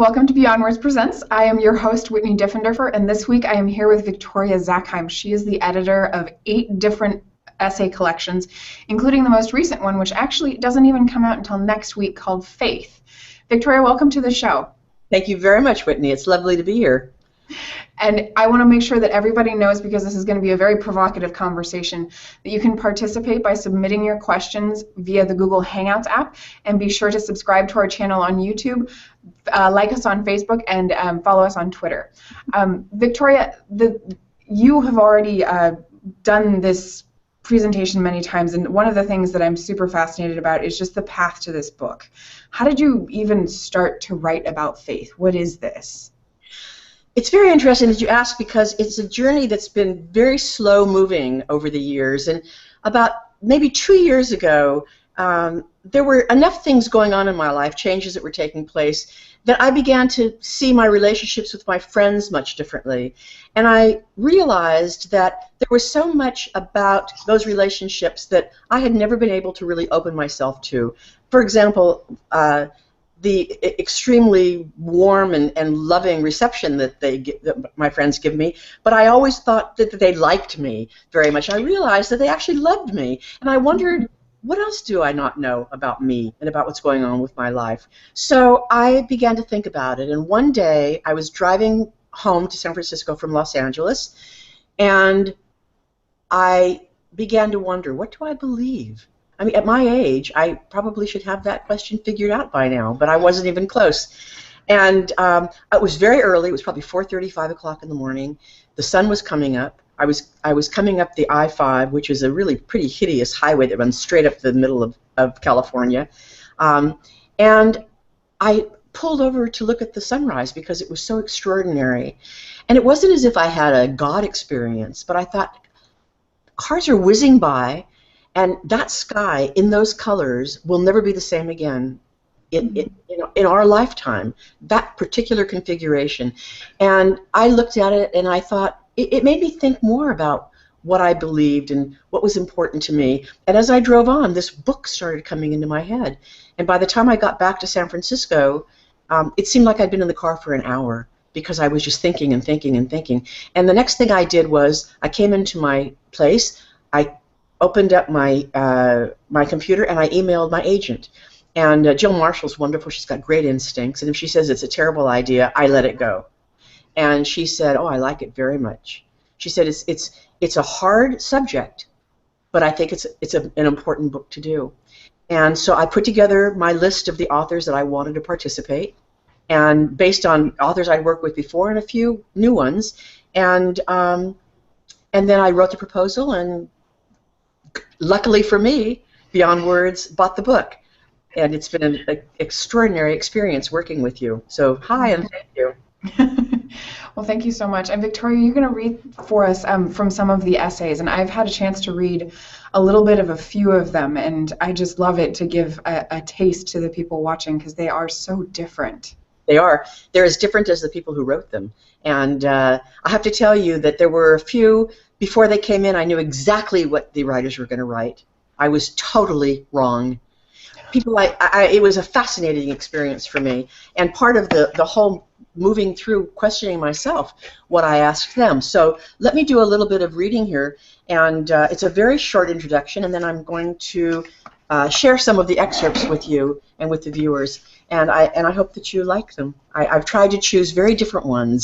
Welcome to Beyond Words Presents. I am your host, Whitney Diffenderfer, and this week I am here with Victoria Zackheim. She is the editor of 8 different essay collections, including the most recent one, which actually doesn't even come out until next week, called Faith. Victoria, welcome to the show. Thank you very much, Whitney. It's lovely to be here. And I want to make sure that everybody knows, because this is going to be a very provocative conversation, that you can participate by submitting your questions via the Google Hangouts app, and be sure to subscribe to our channel on YouTube, like us on Facebook, and follow us on Twitter. Victoria, you have already done this presentation many times, and one of the things that I'm super fascinated about is just the path to this book. How did you even start to write about faith? What is this? It's very interesting that you ask, because it's a journey that's been very slow moving over the years. And about maybe 2 years ago, there were enough things going on in my life, changes that were taking place, that I began to see my relationships with my friends much differently. And I realized that there was so much about those relationships that I had never been able to really open myself to. For example, the extremely warm and loving reception that my friends give me, but I always thought that they liked me very much. I realized that they actually loved me, and I wondered, what else do I not know about me and about what's going on with my life? So I began to think about it, and one day I was driving home to San Francisco from Los Angeles, and I began to wonder, what do I believe? I mean, at my age, I probably should have that question figured out by now, but I wasn't even close. And it was very early. It was probably 4:30, 5 o'clock in the morning. The sun was coming up. I was coming up the I-5, which is a really pretty hideous highway that runs straight up the middle of California. And I pulled over to look at the sunrise because it was so extraordinary. And it wasn't as if I had a God experience, but I thought, cars are whizzing by, and that sky in those colors will never be the same again in our lifetime, that particular configuration. And I looked at it and I thought, it made me think more about what I believed and what was important to me. And as I drove on, this book started coming into my head. And by the time I got back to San Francisco, it seemed like I'd been in the car for an hour, because I was just thinking and thinking and thinking. And the next thing I did was I came into my place, I opened up my my computer, and I emailed my agent. And Jill Marshall's wonderful. She's got great instincts, and if she says it's a terrible idea, I let it go. And she said, "Oh, I like it very much." She said, "It's a hard subject, but I think it's an important book to do." And so I put together my list of the authors that I wanted to participate, and based on authors I'd worked with before and a few new ones, and then I wrote the proposal, and luckily for me, Beyond Words bought the book, and it's been an extraordinary experience working with you. So hi, and thank you. Well, thank you so much. And Victoria, you're going to read for us from some of the essays, and I've had a chance to read a little bit of a few of them, and I just love it to give a taste to the people watching, because they are so different. They are. They're as different as the people who wrote them. And I have to tell you that there were a few, before they came in, I knew exactly what the writers were going to write. I was totally wrong. It was a fascinating experience for me, and part of the whole moving through questioning myself what I asked them. So let me do a little bit of reading here, and it's a very short introduction, and then I'm going to share some of the excerpts with you and with the viewers, and I hope that you like them. I've tried to choose very different ones,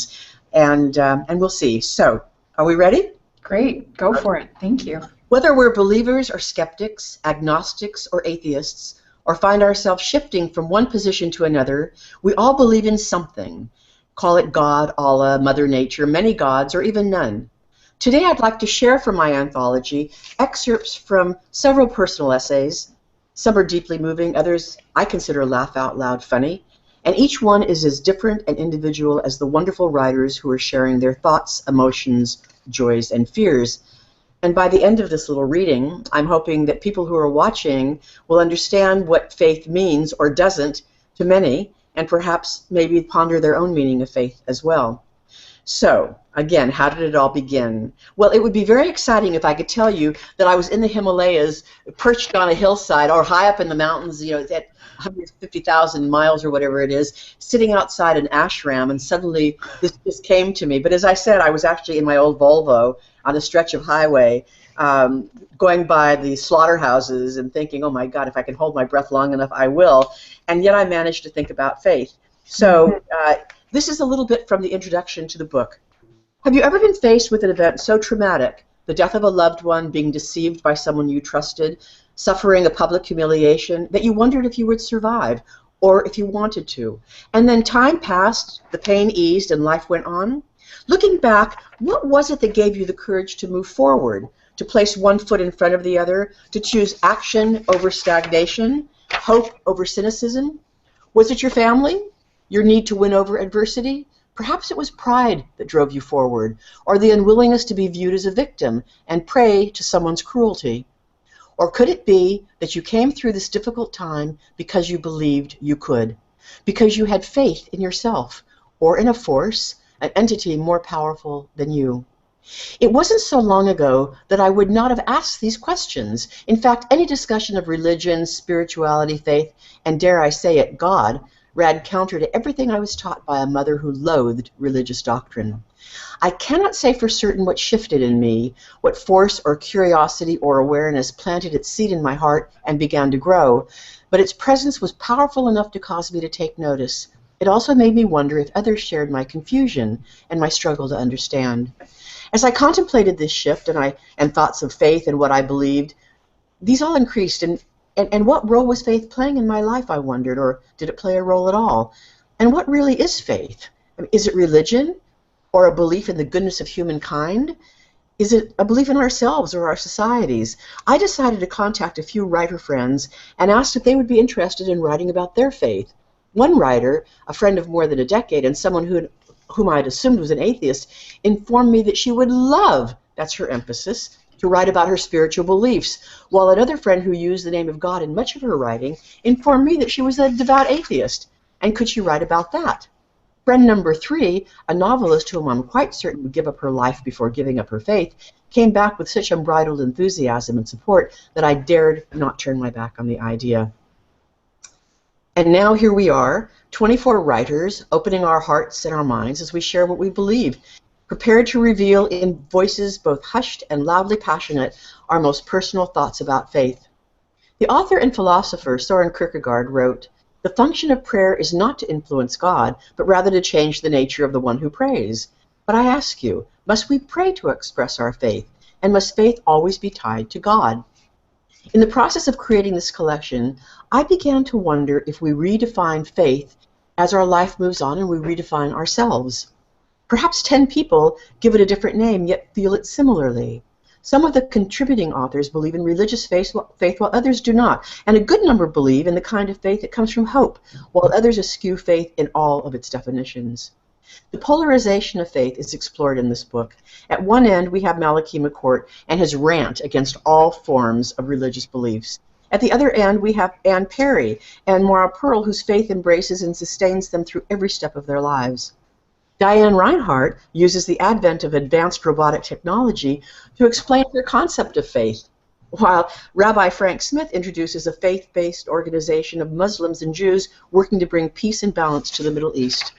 and we'll see. So, are we ready? Great, go for it. Thank you. Whether we're believers or skeptics, agnostics or atheists, or find ourselves shifting from one position to another, we all believe in something. Call it God, Allah, Mother Nature, many gods, or even none. Today I'd like to share from my anthology excerpts from several personal essays. Some are deeply moving, others I consider laugh out loud funny, and each one is as different and individual as the wonderful writers who are sharing their thoughts, emotions, joys, and fears. And by the end of this little reading, I'm hoping that people who are watching will understand what faith means or doesn't to many, and perhaps maybe ponder their own meaning of faith as well. So, again, how did it all begin? Well, it would be very exciting if I could tell you that I was in the Himalayas, perched on a hillside, or high up in the mountains, you know, at 150,000 miles or whatever it is, sitting outside an ashram, and suddenly this just came to me. But as I said, I was actually in my old Volvo on a stretch of highway, going by the slaughterhouses and thinking, oh my God, if I can hold my breath long enough, I will. And yet I managed to think about faith. So this is a little bit from the introduction to the book. Have you ever been faced with an event so traumatic, the death of a loved one, being deceived by someone you trusted, suffering a public humiliation, that you wondered if you would survive or if you wanted to? And then time passed, the pain eased, and life went on? Looking back, what was it that gave you the courage to move forward, to place one foot in front of the other, to choose action over stagnation, hope over cynicism? Was it your family? Your need to win over adversity? Perhaps it was pride that drove you forward, or the unwillingness to be viewed as a victim and prey to someone's cruelty. Or could it be that you came through this difficult time because you believed you could, because you had faith in yourself, or in a force, an entity more powerful than you? It wasn't so long ago that I would not have asked these questions. In fact, any discussion of religion, spirituality, faith, and dare I say it, God, ran counter to everything I was taught by a mother who loathed religious doctrine. I cannot say for certain what shifted in me, what force or curiosity or awareness planted its seed in my heart and began to grow, but its presence was powerful enough to cause me to take notice. It also made me wonder if others shared my confusion and my struggle to understand. As I contemplated this shift and thoughts of faith and what I believed, these all increased. And what role was faith playing in my life, I wondered, or did it play a role at all? And what really is faith? I mean, is it religion, or a belief in the goodness of humankind? Is it a belief in ourselves or our societies? I decided to contact a few writer friends and asked if they would be interested in writing about their faith. One writer, a friend of more than a decade and someone whom I had assumed was an atheist, informed me that she would love, that's her emphasis, to write about her spiritual beliefs, while another friend who used the name of God in much of her writing informed me that she was a devout atheist, and could she write about that? Friend number 3, a novelist whom I'm quite certain would give up her life before giving up her faith, came back with such unbridled enthusiasm and support that I dared not turn my back on the idea. And now here we are, 24 writers, opening our hearts and our minds as we share what we believe, prepared to reveal in voices both hushed and loudly passionate our most personal thoughts about faith. The author and philosopher Soren Kierkegaard wrote, "The function of prayer is not to influence God, but rather to change the nature of the one who prays. But I ask you, must we pray to express our faith, and must faith always be tied to God?" In the process of creating this collection, I began to wonder if we redefine faith as our life moves on and we redefine ourselves. Perhaps 10 people give it a different name, yet feel it similarly. Some of the contributing authors believe in religious faith while others do not, and a good number believe in the kind of faith that comes from hope, while others eschew faith in all of its definitions. The polarization of faith is explored in this book. At one end, we have Malachy McCourt and his rant against all forms of religious beliefs. At the other end, we have Anne Perry and Maura Pearl, whose faith embraces and sustains them through every step of their lives. Diane Reinhardt uses the advent of advanced robotic technology to explain her concept of faith, while Rabbi Frank Smith introduces a faith-based organization of Muslims and Jews working to bring peace and balance to the Middle East.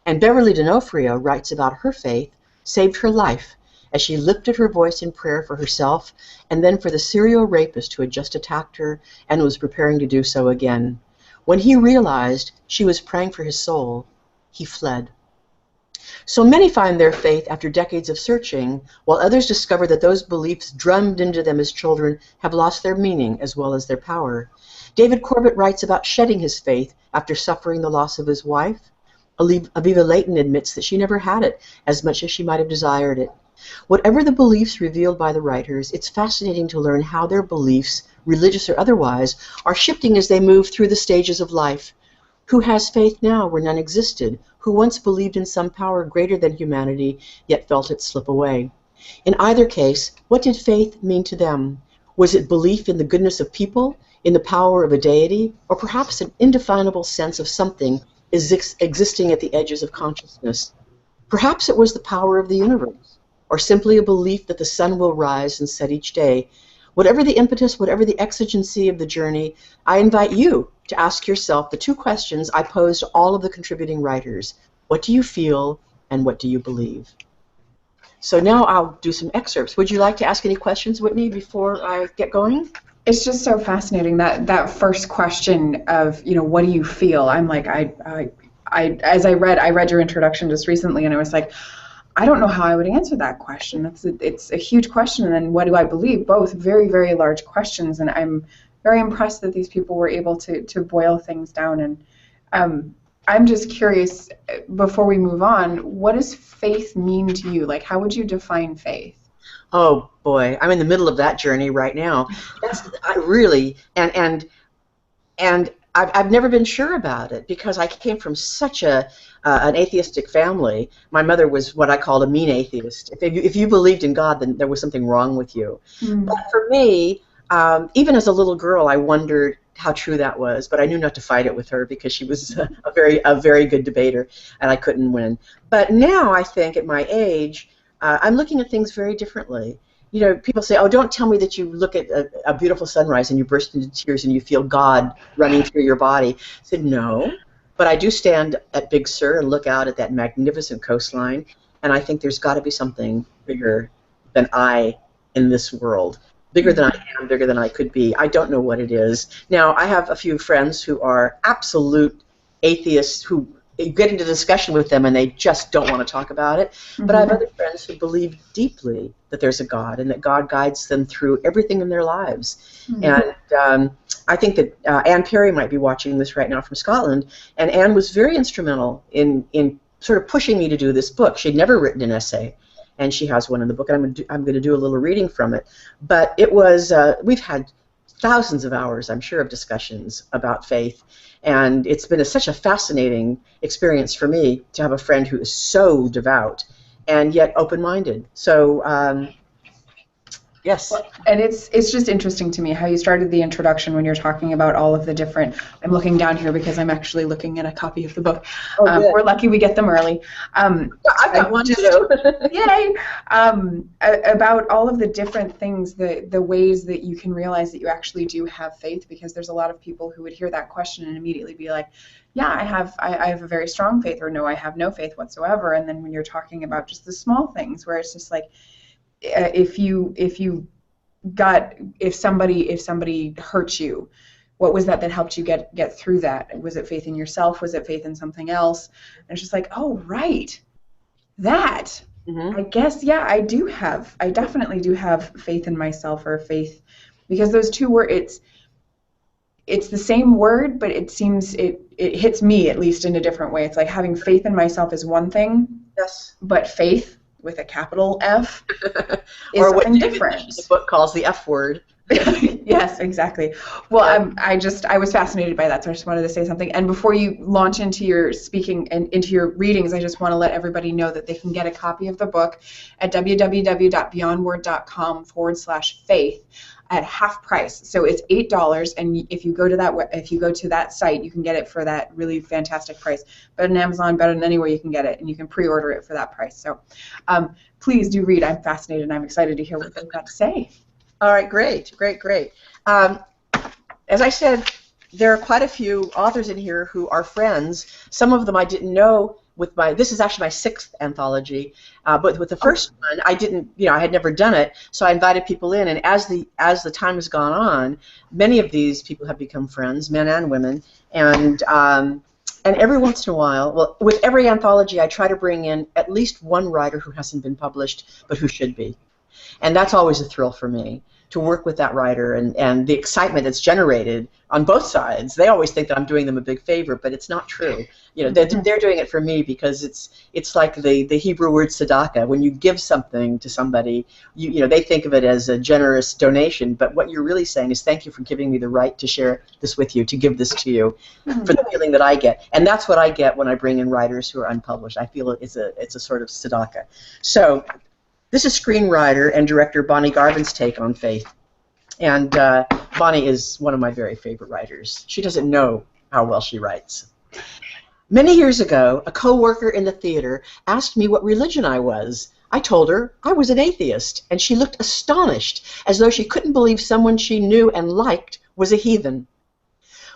And Beverly D'Onofrio writes about her faith saved her life as she lifted her voice in prayer for herself and then for the serial rapist who had just attacked her and was preparing to do so again. When he realized she was praying for his soul, he fled. So many find their faith after decades of searching, while others discover that those beliefs drummed into them as children have lost their meaning as well as their power. David Corbett writes about shedding his faith after suffering the loss of his wife. Aviva Leighton admits that she never had it as much as she might have desired it. Whatever the beliefs revealed by the writers, it's fascinating to learn how their beliefs, religious or otherwise, are shifting as they move through the stages of life. Who has faith now where none existed? Who once believed in some power greater than humanity, yet felt it slip away? In either case, what did faith mean to them? Was it belief in the goodness of people, in the power of a deity, or perhaps an indefinable sense of something existing at the edges of consciousness? Perhaps it was the power of the universe, or simply a belief that the sun will rise and set each day. Whatever the impetus, whatever the exigency of the journey, I invite you to ask yourself the two questions I posed to all of the contributing writers. What do you feel, and what do you believe? So now I'll do some excerpts. Would you like to ask any questions, Whitney, before I get going? It's just so fascinating that first question of, what do you feel? I'm like, as I read your introduction just recently, and I was like, I don't know how I would answer that question. It's a huge question, and then what do I believe? Both very, very large questions, and I'm very impressed that these people were able to boil things down. And I'm just curious, before we move on, what does faith mean to you? Like, how would you define faith? Oh boy, I'm in the middle of that journey right now. And I've never been sure about it because I came from such an atheistic family. My mother was what I called a mean atheist. If you believed in God, then there was something wrong with you. Mm. But for me, even as a little girl, I wondered how true that was, but I knew not to fight it with her because she was a very good debater, and I couldn't win. But now I think at my age, I'm looking at things very differently. People say, oh, don't tell me that you look at a beautiful sunrise and you burst into tears and you feel God running through your body. I said, no, but I do stand at Big Sur and look out at that magnificent coastline, and I think there's got to be something bigger than I in this world. Bigger than I am, bigger than I could be. I don't know what it is. Now, I have a few friends who are absolute atheists who you get into discussion with them and they just don't want to talk about it. Mm-hmm. But I have other friends who believe deeply that there's a God and that God guides them through everything in their lives. Mm-hmm. And I think that Anne Perry might be watching this right now from Scotland, and Anne was very instrumental in sort of pushing me to do this book. She'd never written an essay, and she has one in the book, and I'm going to do a little reading from it. But it was, we've had thousands of hours, I'm sure, of discussions about faith, and it's been such a fascinating experience for me to have a friend who is so devout and yet open-minded. So, yes. And it's just interesting to me how you started the introduction when you're talking about all of the different, I'm looking down here because I'm actually looking at a copy of the book. We're lucky we get them early. I've got one too. Yay! About all of the different things, the ways that you can realize that you actually do have faith, because there's a lot of people who would hear that question and immediately be like, yeah, I have a very strong faith, or no, I have no faith whatsoever. And then when you're talking about just the small things where it's just like, if somebody hurt you, what was that helped you get through that? Was it faith in yourself? Was it faith in something else? And it's just like, oh, right, that. Mm-hmm. I guess, yeah, I definitely do have faith in myself, or faith, because those two words, it's the same word, but it seems it hits me at least in a different way. It's like having faith in myself is one thing, yes, but faith with a capital F is or what something David different. The book calls the F word. Yes, exactly. Well, I was fascinated by that, so I just wanted to say something. And before you launch into your speaking and into your readings, I just want to let everybody know that they can get a copy of the book at www.beyondword.com/faith at half price. So it's $8, and if you go to that site, you can get it for that really fantastic price. Better than Amazon, better than anywhere you can get it, and you can pre-order it for that price. So please do read. I'm fascinated, and I'm excited to hear what they've got to say. All right, great. As I said, there are quite a few authors in here who are friends. Some of them I didn't know. This is actually my 6th anthology, but with the first one, I didn't, I had never done it, so I invited people in, and as the time has gone on, many of these people have become friends, men and women, and every once in a while, well, with every anthology, I try to bring in at least one writer who hasn't been published, but who should be. And that's always a thrill for me, to work with that writer and the excitement that's generated on both sides. They always think that I'm doing them a big favor, but it's not true. They're doing it for me because it's like the Hebrew word tzedakah. When you give something to somebody, they think of it as a generous donation, but what you're really saying is thank you for giving me the right to share this with you, to give this to you, for the feeling that I get. And that's what I get when I bring in writers who are unpublished. I feel it's a sort of tzedakah. So this is screenwriter and director Bonnie Garvin's take on faith. And Bonnie is one of my very favorite writers. She doesn't know how well she writes. Many years ago, a co-worker in the theater asked me what religion I was. I told her I was an atheist, and she looked astonished, as though she couldn't believe someone she knew and liked was a heathen.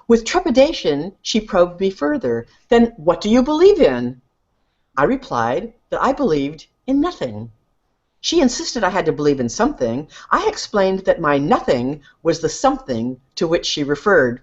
With trepidation, she probed me further. Then what do you believe in? I replied that I believed in nothing. She insisted I had to believe in something. I explained that my nothing was the something to which she referred.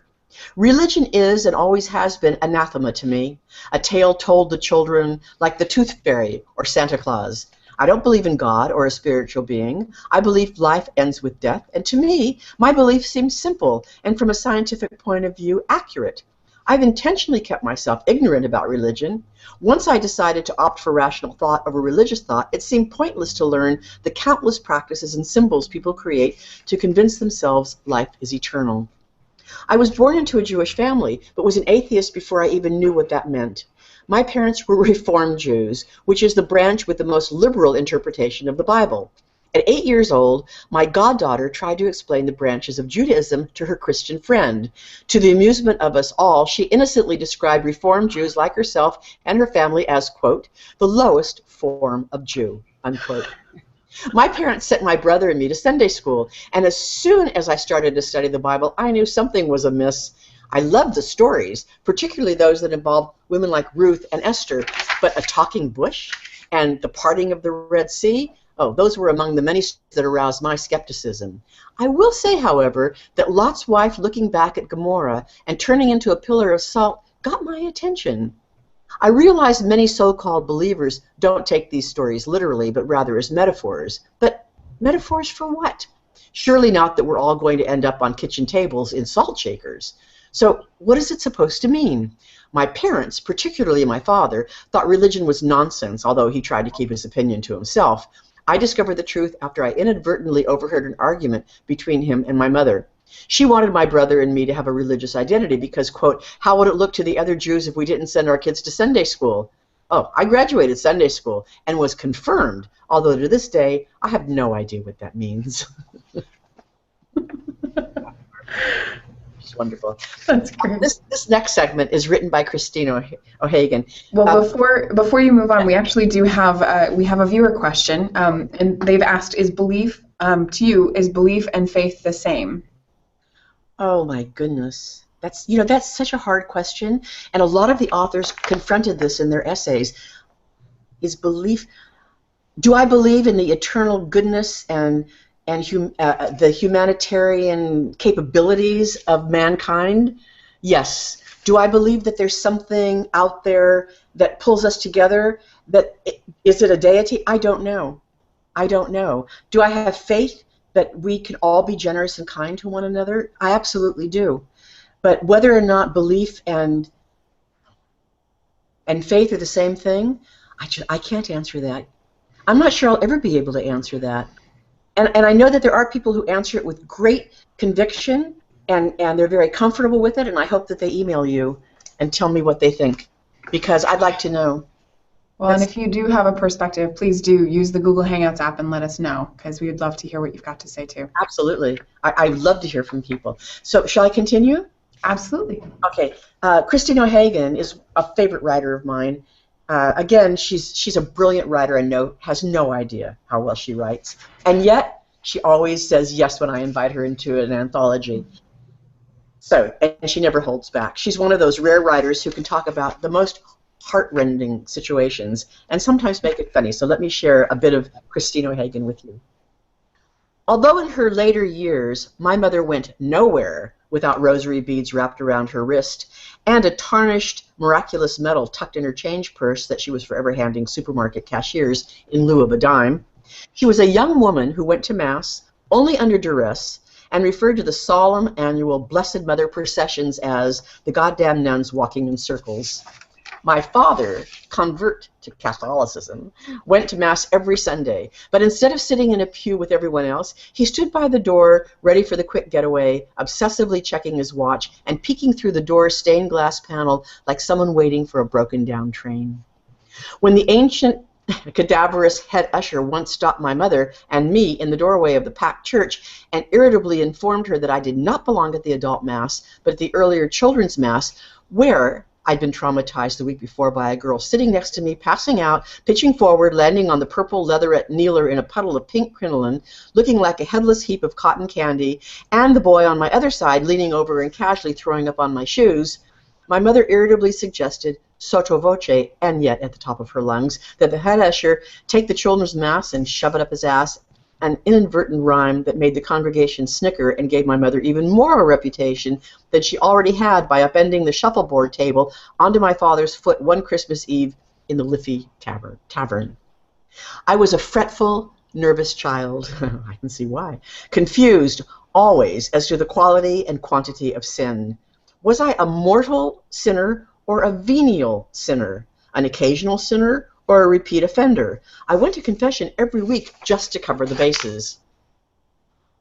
Religion is and always has been anathema to me, a tale told to children like the Tooth Fairy or Santa Claus. I don't believe in God or a spiritual being. I believe life ends with death, and to me, my belief seems simple and from a scientific point of view, accurate. I've intentionally kept myself ignorant about religion. Once I decided to opt for rational thought over religious thought, it seemed pointless to learn the countless practices and symbols people create to convince themselves life is eternal. I was born into a Jewish family, but was an atheist before I even knew what that meant. My parents were Reformed Jews, which is the branch with the most liberal interpretation of the Bible. At 8 years old, my goddaughter tried to explain the branches of Judaism to her Christian friend. To the amusement of us all, she innocently described Reformed Jews like herself and her family as, quote, the lowest form of Jew, unquote. My parents sent my brother and me to Sunday school, and as soon as I started to study the Bible, I knew something was amiss. I loved the stories, particularly those that involved women like Ruth and Esther, but a talking bush and the parting of the Red Sea, oh, those were among the many that aroused my skepticism. I will say, however, that Lot's wife looking back at Gomorrah and turning into a pillar of salt got my attention. I realize many so-called believers don't take these stories literally, but rather as metaphors. But metaphors for what? Surely not that we're all going to end up on kitchen tables in salt shakers. So what is it supposed to mean? My parents, particularly my father, thought religion was nonsense, although he tried to keep his opinion to himself. I discovered the truth after I inadvertently overheard an argument between him and my mother. She wanted my brother and me to have a religious identity because, quote, how would it look to the other Jews if we didn't send our kids to Sunday school? Oh, I graduated Sunday school and was confirmed, although to this day I have no idea what that means. It's wonderful. That's great. This next segment is written by Christine O'Hagan. Well, before you move on, we actually do have a viewer question, and they've asked: is belief is belief and faith the same? Oh my goodness, that's such a hard question, and a lot of the authors confronted this in their essays. Is belief? Do I believe in the eternal goodness and the humanitarian capabilities of mankind? Yes. Do I believe that there's something out there that pulls us together? Is it a deity? I don't know. I don't know. Do I have faith that we can all be generous and kind to one another? I absolutely do. But whether or not belief and faith are the same thing, I can't answer that. I'm not sure I'll ever be able to answer that. And I know that there are people who answer it with great conviction, and they're very comfortable with it, and I hope that they email you and tell me what they think, because I'd like to know. Well, and if you do have a perspective, please do use the Google Hangouts app and let us know, because we would love to hear what you've got to say too. Absolutely. I'd love to hear from people. So shall I continue? Absolutely. Okay. Christine O'Hagan is a favorite writer of mine. Again, she's a brilliant writer and has no idea how well she writes. And yet, she always says yes when I invite her into an anthology. So, and she never holds back. She's one of those rare writers who can talk about the most heart-rending situations and sometimes make it funny. So let me share a bit of Christine O'Hagan with you. Although in her later years, my mother went nowhere without rosary beads wrapped around her wrist and a tarnished miraculous medal tucked in her change purse that she was forever handing supermarket cashiers in lieu of a dime, she was a young woman who went to Mass only under duress and referred to the solemn annual Blessed Mother processions as the goddamn nuns walking in circles. My father, convert to Catholicism, went to Mass every Sunday, but instead of sitting in a pew with everyone else, he stood by the door, ready for the quick getaway, obsessively checking his watch and peeking through the door's stained glass panel like someone waiting for a broken-down train. When the ancient, cadaverous head usher once stopped my mother and me in the doorway of the packed church and irritably informed her that I did not belong at the adult Mass, but at the earlier children's Mass, where I'd been traumatized the week before by a girl sitting next to me, passing out, pitching forward, landing on the purple leatherette kneeler in a puddle of pink crinoline, looking like a headless heap of cotton candy, and the boy on my other side leaning over and casually throwing up on my shoes. My mother irritably suggested, sotto voce, and yet at the top of her lungs, that the head usher take the children's mass and shove it up his ass, an inadvertent rhyme that made the congregation snicker and gave my mother even more of a reputation than she already had by upending the shuffleboard table onto my father's foot one Christmas Eve in the Liffey Tavern. I was a fretful, nervous child, I can see why, confused always as to the quality and quantity of sin. Was I a mortal sinner or a venial sinner, an occasional sinner or a repeat offender? I went to confession every week just to cover the bases.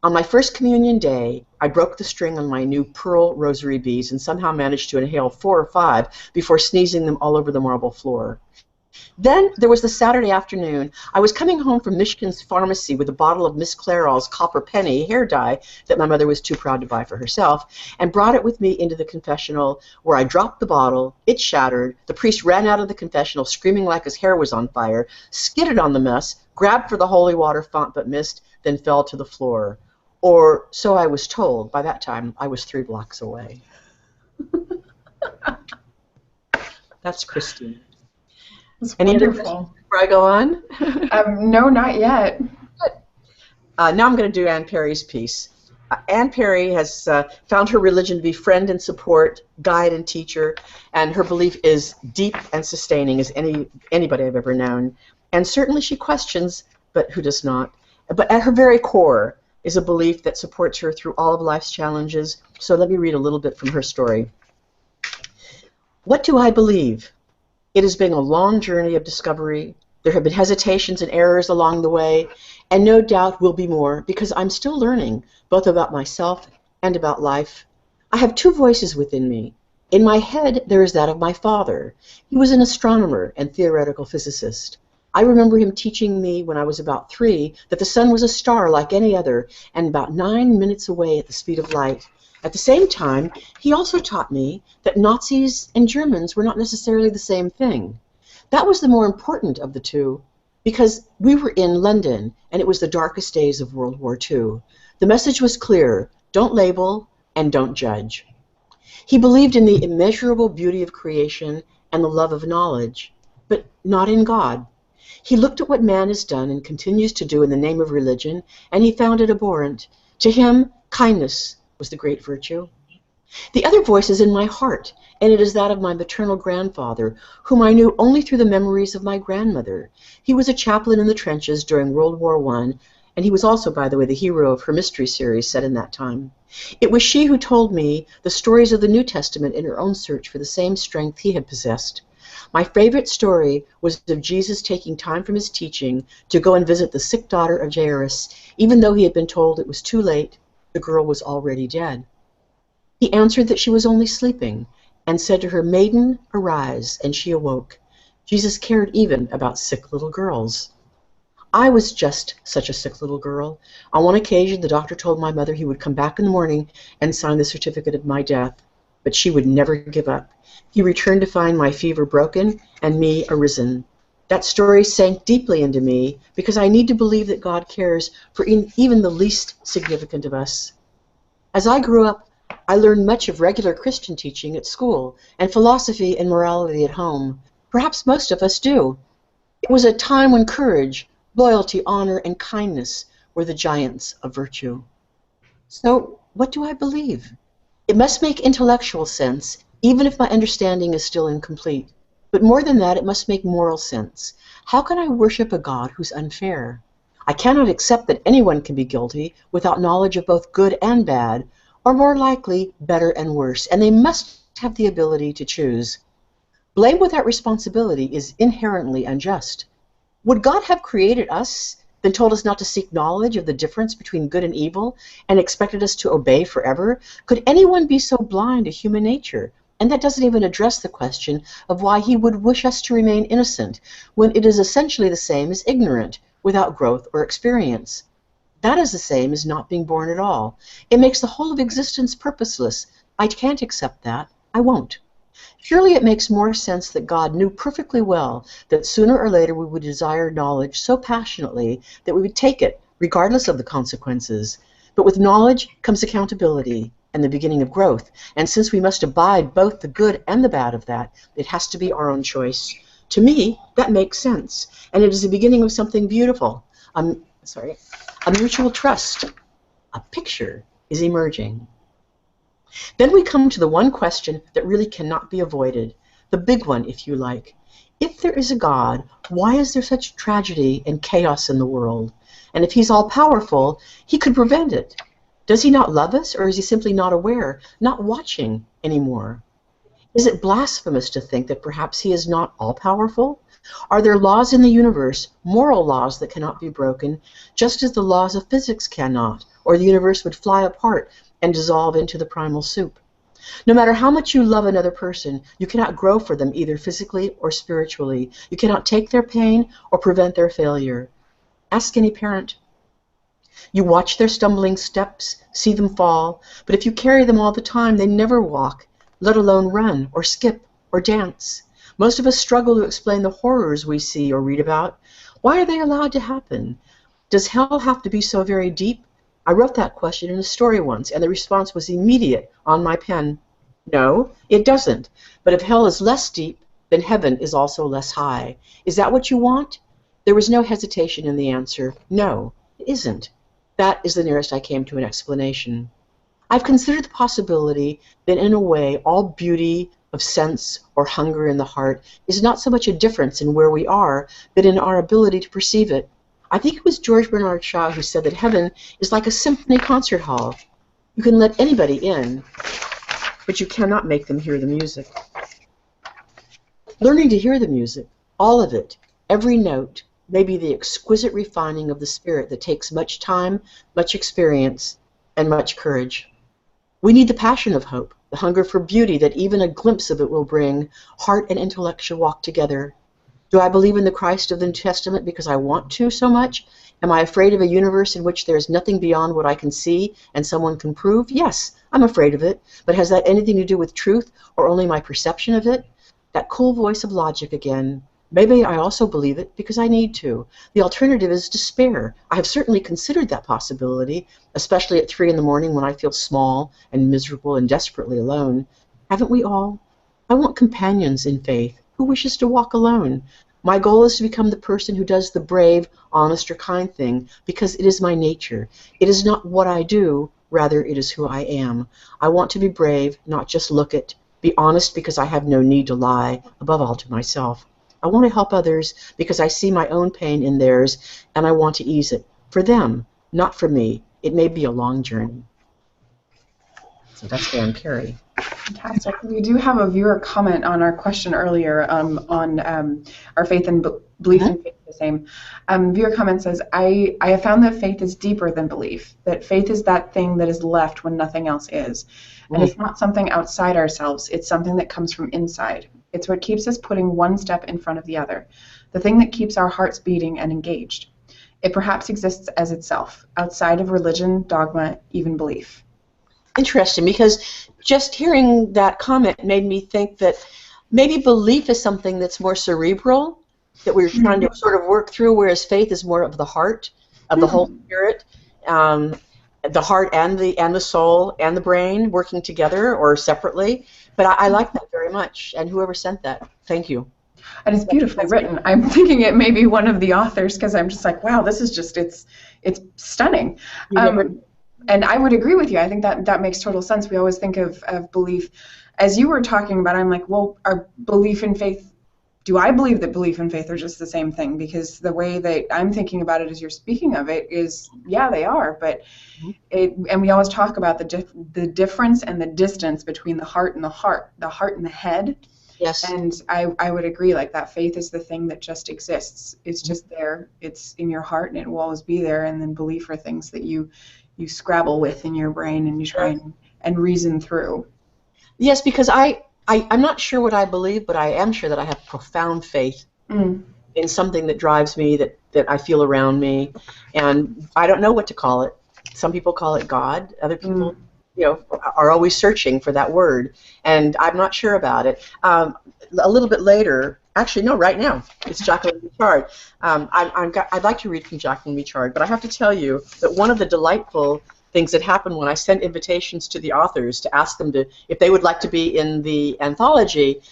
On my first communion day, I broke the string on my new pearl rosary beads and somehow managed to inhale 4 or 5 before sneezing them all over the marble floor. Then there was the Saturday afternoon. I was coming home from Michigan's pharmacy with a bottle of Miss Clairol's copper penny hair dye that my mother was too proud to buy for herself, and brought it with me into the confessional, where I dropped the bottle, it shattered, the priest ran out of the confessional screaming like his hair was on fire, skidded on the mess, grabbed for the holy water font but missed, then fell to the floor. Or so I was told. By that time, I was 3 blocks away. That's Christine. That's Any other wonderful. questions before I go on? No, not yet. Good. Now I'm going to do Ann Perry's piece. Ann Perry has found her religion to be friend and support, guide and teacher, and her belief is deep and sustaining as anybody I've ever known. And certainly she questions, but who does not? But at her very core is a belief that supports her through all of life's challenges. So let me read a little bit from her story. What do I believe? It has been a long journey of discovery. There have been hesitations and errors along the way, and no doubt will be more, because I'm still learning, both about myself and about life. I have 2 voices within me. In my head, there is that of my father. He was an astronomer and theoretical physicist. I remember him teaching me when I was about 3 that the sun was a star like any other, and about 9 minutes away at the speed of light. At the same time, he also taught me that Nazis and Germans were not necessarily the same thing. That was the more important of the 2, because we were in London, and it was the darkest days of World War II. The message was clear: don't label and don't judge. He believed in the immeasurable beauty of creation and the love of knowledge, but not in God. He looked at what man has done and continues to do in the name of religion, and he found it abhorrent. To him, kindness was the great virtue. The other voice is in my heart, and it is that of my maternal grandfather, whom I knew only through the memories of my grandmother. He was a chaplain in the trenches during World War I, and he was also, by the way, the hero of her mystery series set in that time. It was she who told me the stories of the New Testament in her own search for the same strength he had possessed. My favorite story was of Jesus taking time from his teaching to go and visit the sick daughter of Jairus, even though he had been told it was too late. The girl was already dead. He answered that she was only sleeping, and said to her, "Maiden, arise," and she awoke. Jesus cared even about sick little girls. I was just such a sick little girl. On one occasion, the doctor told my mother he would come back in the morning and sign the certificate of my death, but she would never give up. He returned to find my fever broken and me arisen. That story sank deeply into me because I need to believe that God cares for even the least significant of us. As I grew up, I learned much of regular Christian teaching at school and philosophy and morality at home. Perhaps most of us do. It was a time when courage, loyalty, honor, and kindness were the giants of virtue. So, what do I believe? It must make intellectual sense, even if my understanding is still incomplete. But more than that, it must make moral sense. How can I worship a God who's unfair? I cannot accept that anyone can be guilty without knowledge of both good and bad, or more likely, better and worse, and they must have the ability to choose. Blame without responsibility is inherently unjust. Would God have created us, then told us not to seek knowledge of the difference between good and evil, and expected us to obey forever? Could anyone be so blind to human nature? And that doesn't even address the question of why he would wish us to remain innocent, when it is essentially the same as ignorant, without growth or experience. That is the same as not being born at all. It makes the whole of existence purposeless. I can't accept that. I won't. Surely it makes more sense that God knew perfectly well that sooner or later we would desire knowledge so passionately that we would take it, regardless of the consequences. But with knowledge comes accountability and the beginning of growth. And since we must abide both the good and the bad of that, it has to be our own choice. To me, that makes sense. And it is the beginning of something beautiful. A mutual trust. A picture is emerging. Then we come to the one question that really cannot be avoided, the big one, if you like. If there is a God, why is there such tragedy and chaos in the world? And if he's all-powerful, he could prevent it. Does he not love us, or is he simply not aware, not watching anymore? Is it blasphemous to think that perhaps he is not all-powerful? Are there laws in the universe, moral laws that cannot be broken, just as the laws of physics cannot, or the universe would fly apart and dissolve into the primal soup? No matter how much you love another person, you cannot grow for them either physically or spiritually. You cannot take their pain or prevent their failure. Ask any parent. You watch their stumbling steps, see them fall, but if you carry them all the time, they never walk, let alone run or skip or dance. Most of us struggle to explain the horrors we see or read about. Why are they allowed to happen? Does hell have to be so very deep? I wrote that question in a story once, and the response was immediate on my pen. No, it doesn't. But if hell is less deep, then heaven is also less high. Is that what you want? There was no hesitation in the answer. No, it isn't. That is the nearest I came to an explanation. I've considered the possibility that in a way all beauty of sense or hunger in the heart is not so much a difference in where we are, but in our ability to perceive it. I think it was George Bernard Shaw who said that heaven is like a symphony concert hall. You can let anybody in, but you cannot make them hear the music. Learning to hear the music, all of it, every note, may be the exquisite refining of the spirit that takes much time, much experience, and much courage. We need the passion of hope, the hunger for beauty that even a glimpse of it will bring. Heart and intellect should walk together. Do I believe in the Christ of the New Testament because I want to so much? Am I afraid of a universe in which there is nothing beyond what I can see and someone can prove? Yes, I'm afraid of it. But has that anything to do with truth or only my perception of it? That cool voice of logic again. Maybe I also believe it because I need to. The alternative is despair. I have certainly considered that possibility, especially at 3 in the morning when I feel small and miserable and desperately alone. Haven't we all? I want companions in faith. Who wishes to walk alone? My goal is to become the person who does the brave, honest, or kind thing because it is my nature. It is not what I do, rather it is who I am. I want to be brave, not just look it. Be honest because I have no need to lie, above all to myself. I want to help others because I see my own pain in theirs and I want to ease it. For them, not for me. It may be a long journey. So that's Ann Carey. Fantastic. We do have a viewer comment on our question earlier on our faith and belief and faith the same. Viewer comment says, I have found that faith is deeper than belief, that faith is that thing that is left when nothing else is. And it's not something outside ourselves, it's something that comes from inside. It's what keeps us putting one step in front of the other, the thing that keeps our hearts beating and engaged. It perhaps exists as itself, outside of religion, dogma, even belief. Interesting, because just hearing that comment made me think that maybe belief is something that's more cerebral, that we're trying to sort of work through, whereas faith is more of the heart, of the whole spirit, the heart and the soul and the brain working together or separately. But I like that very much, and whoever sent that, thank you. And it's beautifully written. I'm thinking it may be one of the authors because I'm just like, wow, this is just, it's stunning. And I would agree with you. I think that makes total sense. We always think of belief. As you were talking about, I'm like, well, our belief and faith, do I believe that belief and faith are just the same thing? Because the way that I'm thinking about it as you're speaking of it is, yeah, they are. But and we always talk about the difference and the distance between the heart and the heart and the head. Yes. And I would agree, like that faith is the thing that just exists. It's just there. It's in your heart and it will always be there. And then belief are things that you scrabble with in your brain and you try and reason through. Yes, because I'm not sure what I believe, but I am sure that I have profound faith in something that drives me, that I feel around me. And I don't know what to call it. Some people call it God. Other people are always searching for that word, and I'm not sure about it. A little bit later, actually, no, right now, it's Jacquelyn Mitchard. I'd like to read from Jacquelyn Mitchard, but I have to tell you that one of the delightful things that happened when I sent invitations to the authors to ask them if they would like to be in the anthology,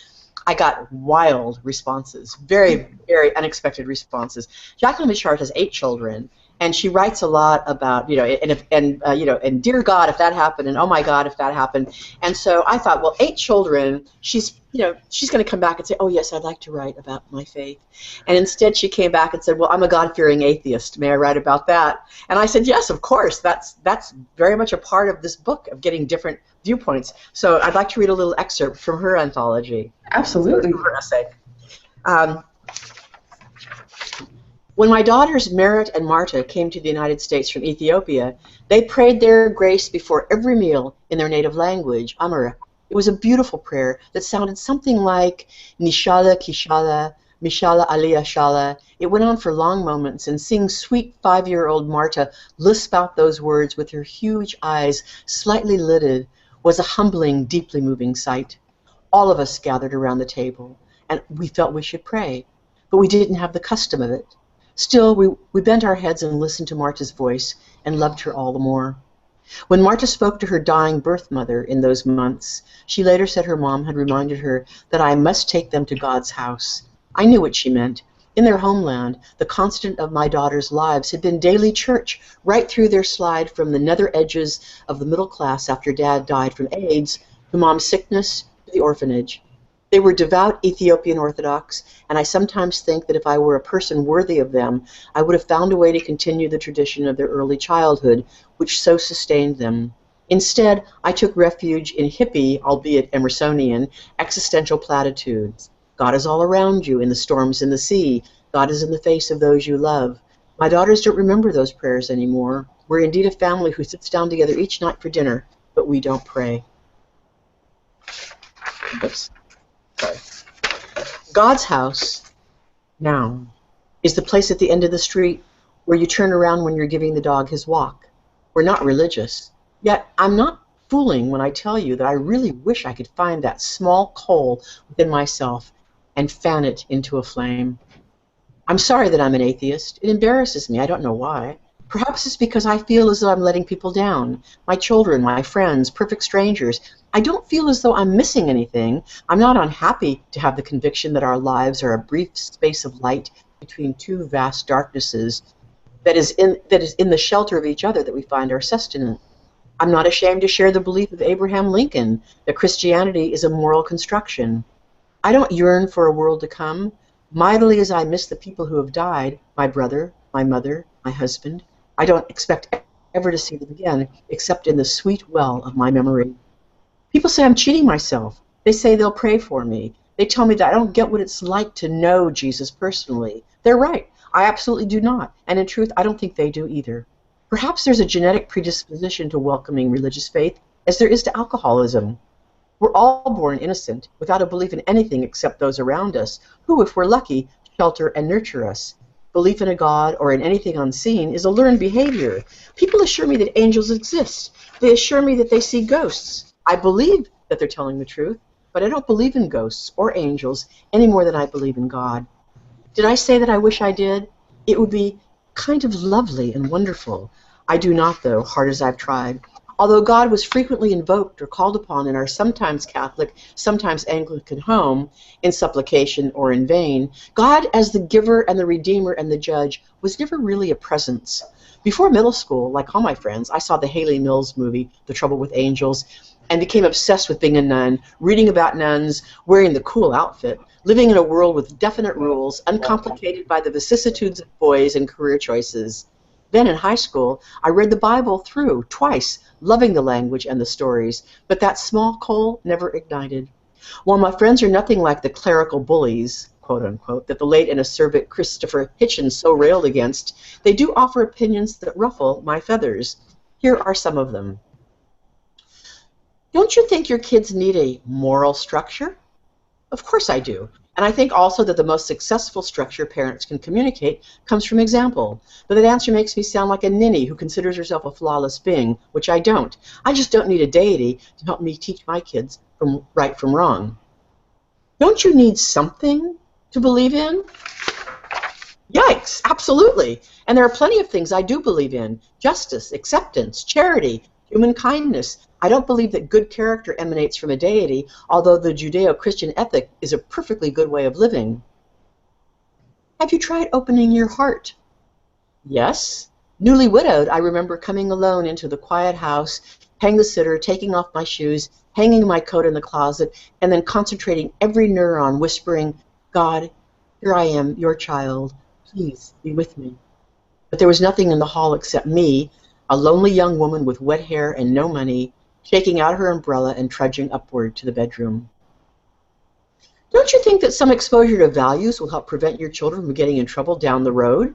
I got wild responses, very, very unexpected responses. Jacquelyn Mitchard has 8 children, and she writes a lot about, and dear God, if that happened, and oh my God, if that happened. And so I thought, well, 8 children, she's going to come back and say, oh yes, I'd like to write about my faith. And instead she came back and said, well, I'm a God-fearing atheist. May I write about that? And I said, yes, of course. That's very much a part of this book, of getting different viewpoints. So I'd like to read a little excerpt from her anthology. Absolutely. From her essay. When my daughters Merit and Marta came to the United States from Ethiopia, they prayed their grace before every meal in their native language, Amharic. It was a beautiful prayer that sounded something like Nishala Kishala, Mishala Aliyah Shala. It went on for long moments, and seeing sweet 5-year-old Marta lisp out those words with her huge eyes slightly lidded was a humbling, deeply moving sight. All of us gathered around the table, and we felt we should pray, but we didn't have the custom of it. Still, we bent our heads and listened to Marta's voice and loved her all the more. When Marta spoke to her dying birth mother in those months, she later said her mom had reminded her that I must take them to God's house. I knew what she meant. In their homeland, the constant of my daughters' lives had been daily church, right through their slide from the nether edges of the middle class after Dad died from AIDS, to Mom's sickness, to the orphanage. They were devout Ethiopian Orthodox, and I sometimes think that if I were a person worthy of them, I would have found a way to continue the tradition of their early childhood, which so sustained them. Instead, I took refuge in hippie, albeit Emersonian, existential platitudes. God is all around you, in the storms in the sea. God is in the face of those you love. My daughters don't remember those prayers anymore. We're indeed a family who sits down together each night for dinner, but we don't pray. Oops. Sorry. God's house, now, is the place at the end of the street where you turn around when you're giving the dog his walk. We're not religious, yet I'm not fooling when I tell you that I really wish I could find that small coal within myself and fan it into a flame. I'm sorry that I'm an atheist. It embarrasses me. I don't know why. Perhaps it's because I feel as though I'm letting people down. My children, my friends, perfect strangers. I don't feel as though I'm missing anything. I'm not unhappy to have the conviction that our lives are a brief space of light between two vast darknesses that is in the shelter of each other that we find our sustenance. I'm not ashamed to share the belief of Abraham Lincoln that Christianity is a moral construction. I don't yearn for a world to come, mightily as I miss the people who have died, my brother, my mother, my husband. I don't expect ever to see them again, except in the sweet well of my memory. People say I'm cheating myself. They say they'll pray for me. They tell me that I don't get what it's like to know Jesus personally. They're right. I absolutely do not. And in truth, I don't think they do either. Perhaps there's a genetic predisposition to welcoming religious faith, as there is to alcoholism. We're all born innocent, without a belief in anything except those around us, who, if we're lucky, shelter and nurture us. Belief in a God or in anything unseen is a learned behavior. People assure me that angels exist. They assure me that they see ghosts. I believe that they're telling the truth, but I don't believe in ghosts or angels any more than I believe in God. Did I say that I wish I did? It would be kind of lovely and wonderful. I do not, though, hard as I've tried. Although God was frequently invoked or called upon in our sometimes Catholic, sometimes Anglican home, in supplication or in vain, God as the giver and the redeemer and the judge was never really a presence. Before middle school, like all my friends, I saw the Haley Mills movie, The Trouble with Angels, and became obsessed with being a nun, reading about nuns, wearing the cool outfit, living in a world with definite rules, uncomplicated by the vicissitudes of boys and career choices. Then in high school, I read the Bible through twice, loving the language and the stories, but that small coal never ignited. While my friends are nothing like the clerical bullies, quote unquote, that the late and acerbic Christopher Hitchens so railed against, they do offer opinions that ruffle my feathers. Here are some of them. Don't you think your kids need a moral structure? Of course I do. And I think also that the most successful structure parents can communicate comes from example. But that answer makes me sound like a ninny who considers herself a flawless being, which I don't. I just don't need a deity to help me teach my kids right from wrong. Don't you need something to believe in? Yikes, absolutely. And there are plenty of things I do believe in. Justice, acceptance, charity, human kindness. I don't believe that good character emanates from a deity, although the Judeo-Christian ethic is a perfectly good way of living. Have you tried opening your heart? Yes. Newly widowed, I remember coming alone into the quiet house, paying the sitter, taking off my shoes, hanging my coat in the closet, and then concentrating every neuron, whispering, God, here I am, your child. Please be with me. But there was nothing in the hall except me, a lonely young woman with wet hair and no money, shaking out her umbrella and trudging upward to the bedroom. Don't you think that some exposure to values will help prevent your children from getting in trouble down the road?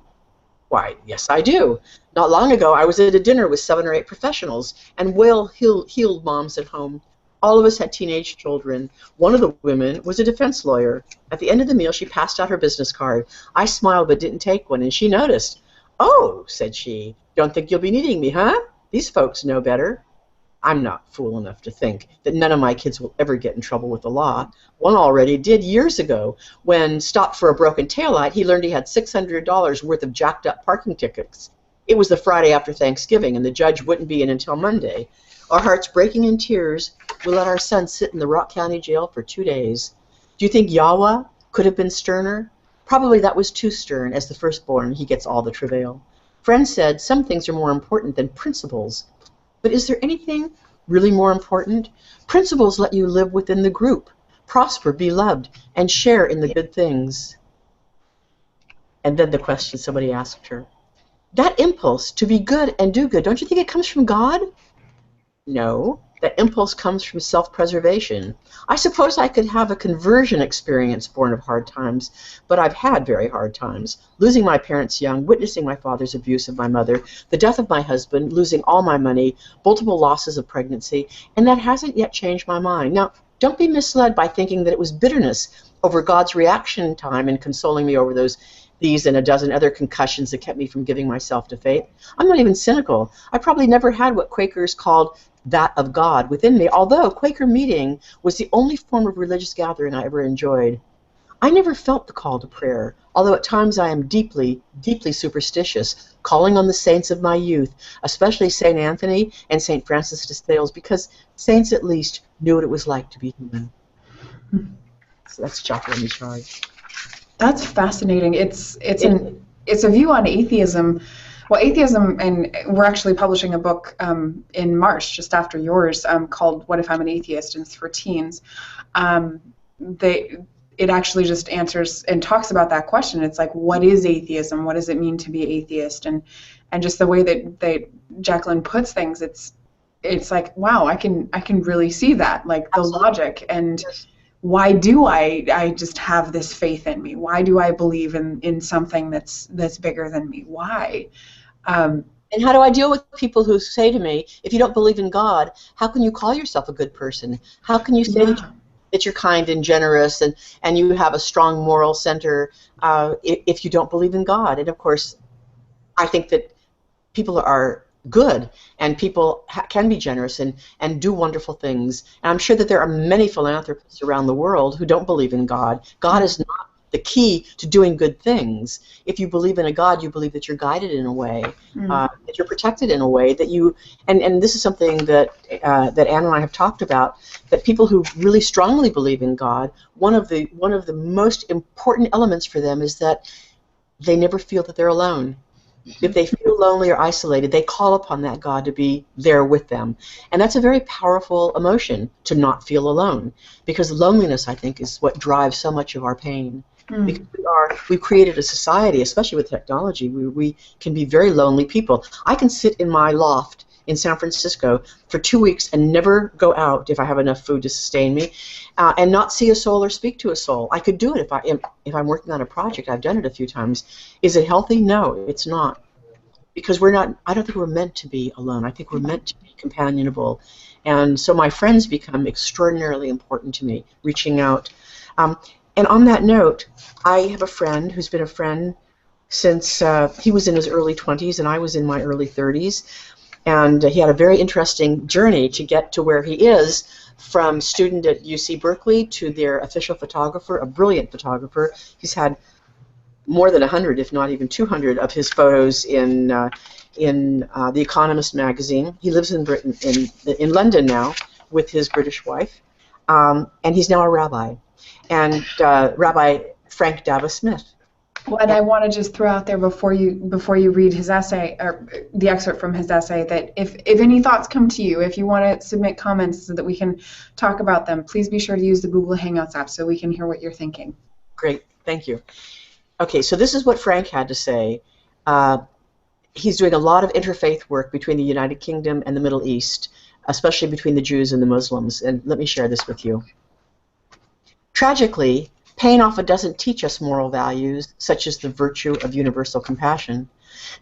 Why, yes, I do. Not long ago, I was at a dinner with 7 or 8 professionals and well-heeled moms at home. All of us had teenage children. One of the women was a defense lawyer. At the end of the meal, she passed out her business card. I smiled but didn't take one, and she noticed. Oh, said she, don't think you'll be needing me, huh? These folks know better. I'm not fool enough to think that none of my kids will ever get in trouble with the law. One already did years ago. When stopped for a broken taillight, he learned he had $600 worth of jacked up parking tickets. It was the Friday after Thanksgiving, and the judge wouldn't be in until Monday. Our hearts breaking in tears, we let our son sit in the Rock County jail for 2 days. Do you think Yahweh could have been sterner? Probably that was too stern. As the firstborn, he gets all the travail. Friends said some things are more important than principles. But is there anything really more important? Principles let you live within the group, prosper, be loved, and share in the good things. And then the question somebody asked her, that impulse to be good and do good, don't you think it comes from God? No, that impulse comes from self-preservation. I suppose I could have a conversion experience born of hard times, but I've had very hard times. Losing my parents young, witnessing my father's abuse of my mother, the death of my husband, losing all my money, multiple losses of pregnancy, and that hasn't yet changed my mind. Now, don't be misled by thinking that it was bitterness over God's reaction time and consoling me over these and a dozen other concussions that kept me from giving myself to faith. I'm not even cynical. I probably never had what Quakers called that of God within me, although Quaker meeting was the only form of religious gathering I ever enjoyed. I never felt the call to prayer, although at times I am deeply, deeply superstitious, calling on the saints of my youth, especially St. Anthony and St. Francis de Sales, because saints at least knew what it was like to be human. So that's Jacquelyn Mitchard. That's fascinating. It's a view on atheism. Well, atheism, and we're actually publishing a book in March, just after yours, called "What If I'm an Atheist?" and it's for teens. It actually just answers and talks about that question. It's like, what is atheism? What does it mean to be atheist? And just the way that Jacquelyn puts things, it's like, wow, I can really see that, like the logic. And why do I just have this faith in me? Why do I believe in something that's bigger than me? Why? And how do I deal with people who say to me, if you don't believe in God, how can you call yourself a good person? How can you say that you're kind and generous and you have a strong moral center if you don't believe in God? And of course, I think that people are good and people can be generous and do wonderful things. And I'm sure that there are many philanthropists around the world who don't believe in God. God is not the key to doing good things. If you believe in a God, you believe that you're guided in a way, that you're protected in a way, that you, and this is something that that Ann and I have talked about, that people who really strongly believe in God, one of the most important elements for them is that they never feel that they're alone. If they feel lonely or isolated, they call upon that God to be there with them. And that's a very powerful emotion, to not feel alone, because loneliness, I think, is what drives so much of our pain. Because we've created a society, especially with technology, where we can be very lonely people. I can sit in my loft in San Francisco for 2 weeks and never go out if I have enough food to sustain me, and not see a soul or speak to a soul. I could do it if I'm working on a project. I've done it a few times. Is it healthy? No, it's not. Because we're not, I don't think we're meant to be alone. I think we're meant to be companionable. And so my friends become extraordinarily important to me, reaching out. And on that note, I have a friend who's been a friend since he was in his early 20s and I was in my early 30s. And he had a very interesting journey to get to where he is, from student at UC Berkeley to their official photographer, a brilliant photographer. He's had more than 100, if not even 200, of his photos in The Economist magazine. He lives in Britain, in London now, with his British wife, and he's now a rabbi. And Rabbi Frank Dabba Smith. Well, and I want to just throw out there before you read his essay, or the excerpt from his essay, that if any thoughts come to you, if you want to submit comments so that we can talk about them, please be sure to use the Google Hangouts app so we can hear what you're thinking. Great, thank you. Okay, so this is what Frank had to say. He's doing a lot of interfaith work between the United Kingdom and the Middle East, especially between the Jews and the Muslims. And let me share this with you. Tragically, pain often doesn't teach us moral values, such as the virtue of universal compassion.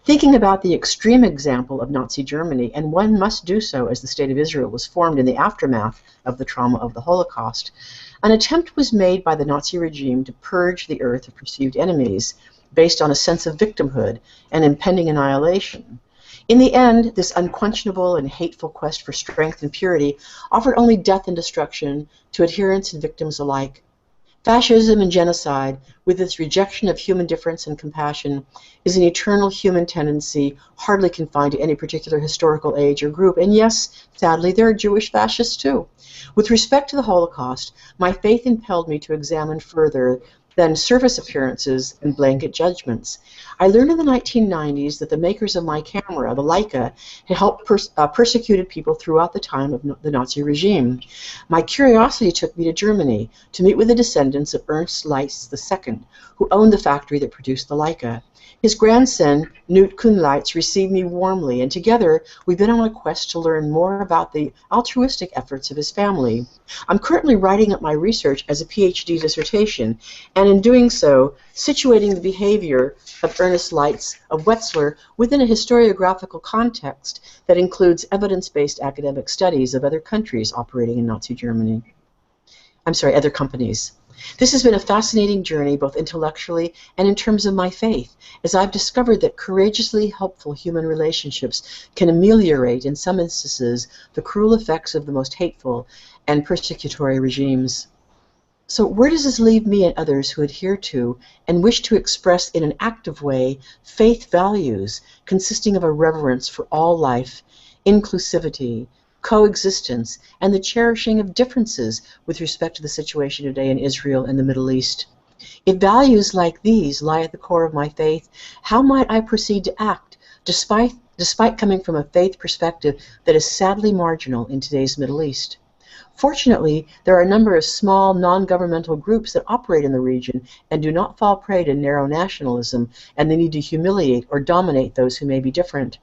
Thinking about the extreme example of Nazi Germany, and one must do so as the State of Israel was formed in the aftermath of the trauma of the Holocaust, an attempt was made by the Nazi regime to purge the earth of perceived enemies, based on a sense of victimhood and impending annihilation. In the end, this unquenchable and hateful quest for strength and purity offered only death and destruction to adherents and victims alike. Fascism and genocide, with its rejection of human difference and compassion, is an eternal human tendency hardly confined to any particular historical age or group. And yes, sadly, there are Jewish fascists too. With respect to the Holocaust, my faith impelled me to examine further than surface appearances and blanket judgments. I learned in the 1990s that the makers of my camera, the Leica, had helped persecuted people throughout the time of the Nazi regime. My curiosity took me to Germany to meet with the descendants of Ernst Leitz II, who owned the factory that produced the Leica. His grandson, Knut Kuhnleitz, received me warmly, and together we've been on a quest to learn more about the altruistic efforts of his family. I'm currently writing up my research as a PhD dissertation, and in doing so, situating the behavior of Ernst Leitz of Wetzlar within a historiographical context that includes evidence-based academic studies of other countries operating in Nazi Germany. Other companies. This has been a fascinating journey, both intellectually and in terms of my faith, as I've discovered that courageously helpful human relationships can ameliorate, in some instances, the cruel effects of the most hateful and persecutory regimes. So where does this leave me and others who adhere to and wish to express in an active way faith values consisting of a reverence for all life, inclusivity, coexistence, and the cherishing of differences with respect to the situation today in Israel and the Middle East? If values like these lie at the core of my faith, how might I proceed to act, despite coming from a faith perspective that is sadly marginal in today's Middle East? Fortunately, there are a number of small, non-governmental groups that operate in the region and do not fall prey to narrow nationalism and the need to humiliate or dominate those who may be different.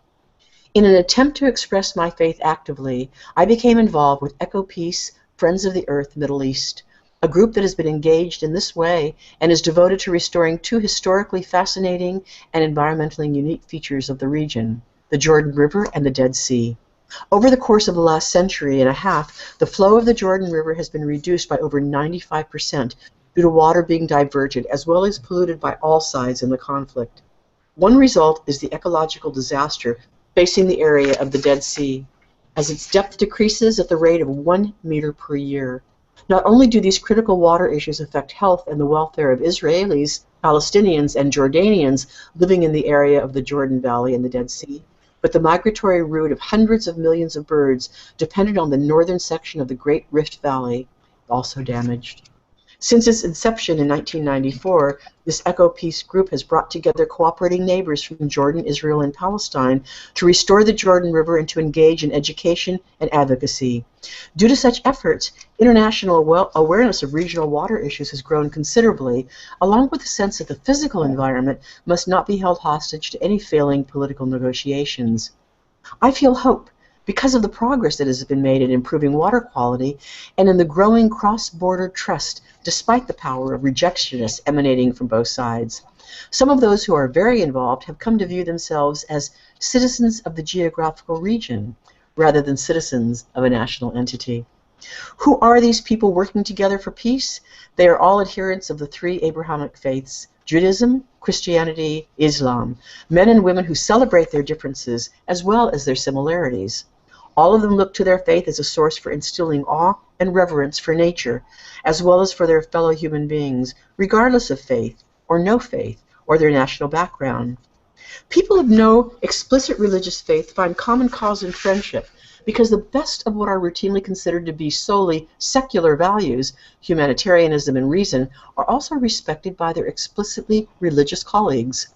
In an attempt to express my faith actively, I became involved with Echo Peace, Friends of the Earth, Middle East, a group that has been engaged in this way and is devoted to restoring two historically fascinating and environmentally unique features of the region, the Jordan River and the Dead Sea. Over the course of the last century and a half, the flow of the Jordan River has been reduced by over 95% due to water being diverted, as well as polluted by all sides in the conflict. One result is the ecological disaster facing the area of the Dead Sea, as its depth decreases at the rate of 1 meter per year. Not only do these critical water issues affect health and the welfare of Israelis, Palestinians, and Jordanians living in the area of the Jordan Valley and the Dead Sea, but the migratory route of hundreds of millions of birds dependent on the northern section of the Great Rift Valley also damaged. Since its inception in 1994, this Echo Peace group has brought together cooperating neighbors from Jordan, Israel, and Palestine to restore the Jordan River and to engage in education and advocacy. Due to such efforts, international awareness of regional water issues has grown considerably, along with the sense that the physical environment must not be held hostage to any failing political negotiations. I feel hope because of the progress that has been made in improving water quality and in the growing cross-border trust despite the power of rejectionists emanating from both sides. Some of those who are very involved have come to view themselves as citizens of the geographical region rather than citizens of a national entity. Who are these people working together for peace? They are all adherents of the three Abrahamic faiths: Judaism, Christianity, Islam. Men and women who celebrate their differences as well as their similarities. All of them look to their faith as a source for instilling awe and reverence for nature, as well as for their fellow human beings, regardless of faith, or no faith, or their national background. People of no explicit religious faith find common cause in friendship, because the best of what are routinely considered to be solely secular values, humanitarianism and reason, are also respected by their explicitly religious colleagues.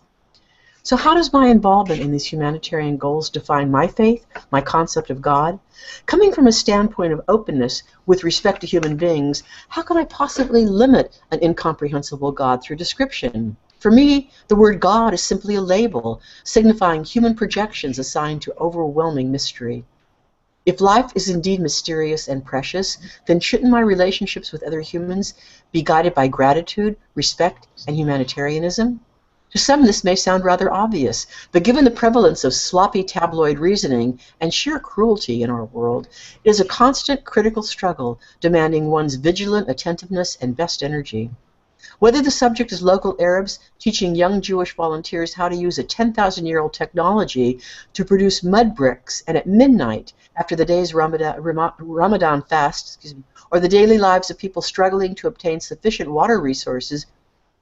So how does my involvement in these humanitarian goals define my faith, my concept of God? Coming from a standpoint of openness with respect to human beings, how can I possibly limit an incomprehensible God through description? For me, the word God is simply a label, signifying human projections assigned to overwhelming mystery. If life is indeed mysterious and precious, then shouldn't my relationships with other humans be guided by gratitude, respect, and humanitarianism? To some, this may sound rather obvious, but given the prevalence of sloppy tabloid reasoning and sheer cruelty in our world, it is a constant critical struggle demanding one's vigilant attentiveness and best energy. Whether the subject is local Arabs teaching young Jewish volunteers how to use a 10,000-year-old technology to produce mud bricks and at midnight after the day's Ramadan fast, or the daily lives of people struggling to obtain sufficient water resources,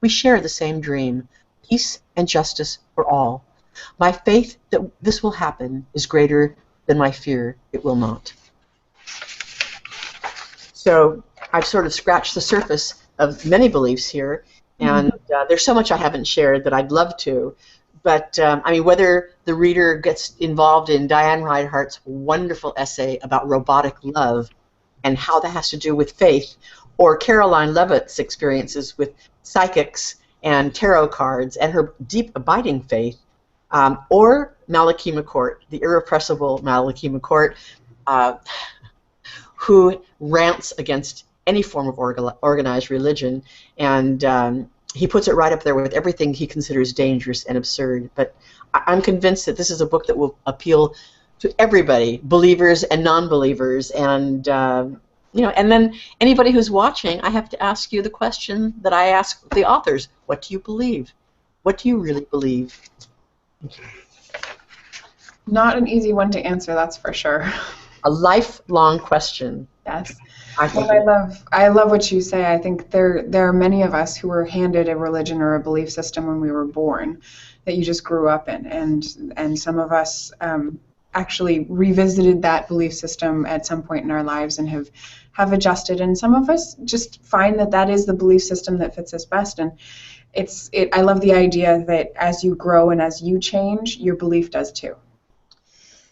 we share the same dream: peace and justice for all. My faith that this will happen is greater than my fear it will not. So I've sort of scratched the surface of many beliefs here, and there's so much I haven't shared that I'd love to. But, I mean, whether the reader gets involved in Diane Reinhardt's wonderful essay about robotic love and how that has to do with faith, or Caroline Leavitt's experiences with psychics and tarot cards and her deep abiding faith, or Malachy McCourt, the irrepressible Malachy McCourt, who rants against any form of organized religion, and he puts it right up there with everything he considers dangerous and absurd. But I'm convinced that this is a book that will appeal to everybody, believers and non-believers, and you know, and then anybody who's watching, I have to ask you the question that I ask the authors: what do you believe? What do you really believe? Not an easy one to answer, that's for sure. A lifelong question. Yes. Well, I love what you say. I think there are many of us who were handed a religion or a belief system when we were born that you just grew up in, and some of us actually revisited that belief system at some point in our lives and have adjusted, and some of us just find that is the belief system that fits us best. And I love the idea that as you grow and as you change, your belief does too.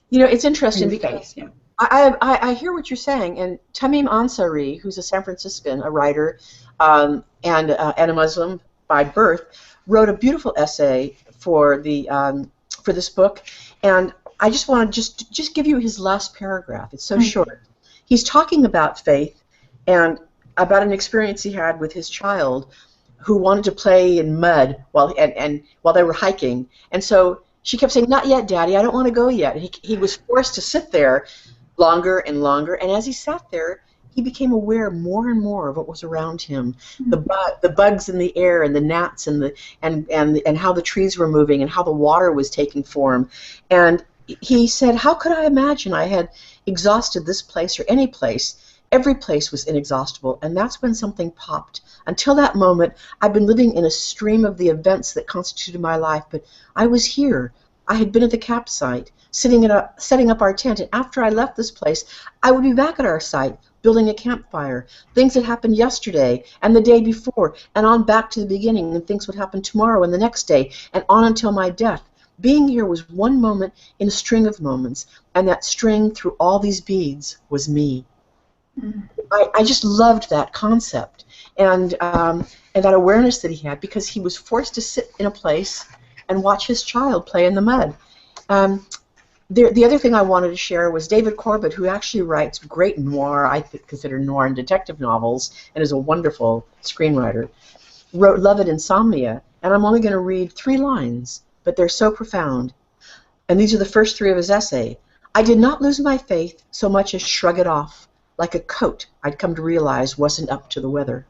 You know, it's interesting because yeah. I hear what you're saying, and Tamim Ansari, who's a San Franciscan, a writer, and a Muslim by birth, wrote a beautiful essay for this book, and I just want to just give you his last paragraph. It's so short. He's talking about faith and about an experience he had with his child who wanted to play in mud while they were hiking, and so she kept saying, "Not yet, Daddy. I don't want to go yet." He was forced to sit there longer and longer, and as he sat there, he became aware more and more of what was around him, the bugs in the air, and the gnats, and how the trees were moving, and how the water was taking form. And he said, "How could I imagine I had exhausted this place or any place? Every place was inexhaustible." And that's when something popped. Until that moment, I'd been living in a stream of the events that constituted my life, but I was here. I had been at the campsite, setting up our tent, and after I left this place, I would be back at our site, building a campfire. Things that happened yesterday and the day before, and on back to the beginning, and things would happen tomorrow and the next day, and on until my death. Being here was one moment in a string of moments, and that string through all these beads was me. I just loved that concept, and that awareness that he had, because he was forced to sit in a place and watch his child play in the mud. The other thing I wanted to share was David Corbett, who actually writes great noir, I consider noir and detective novels, and is a wonderful screenwriter, wrote Love and Insomnia, and I'm only going to read 3 lines, but they're so profound. And these are the first 3 of his essay. "I did not lose my faith so much as shrug it off. like a coat I'd come to realize wasn't up to the weather.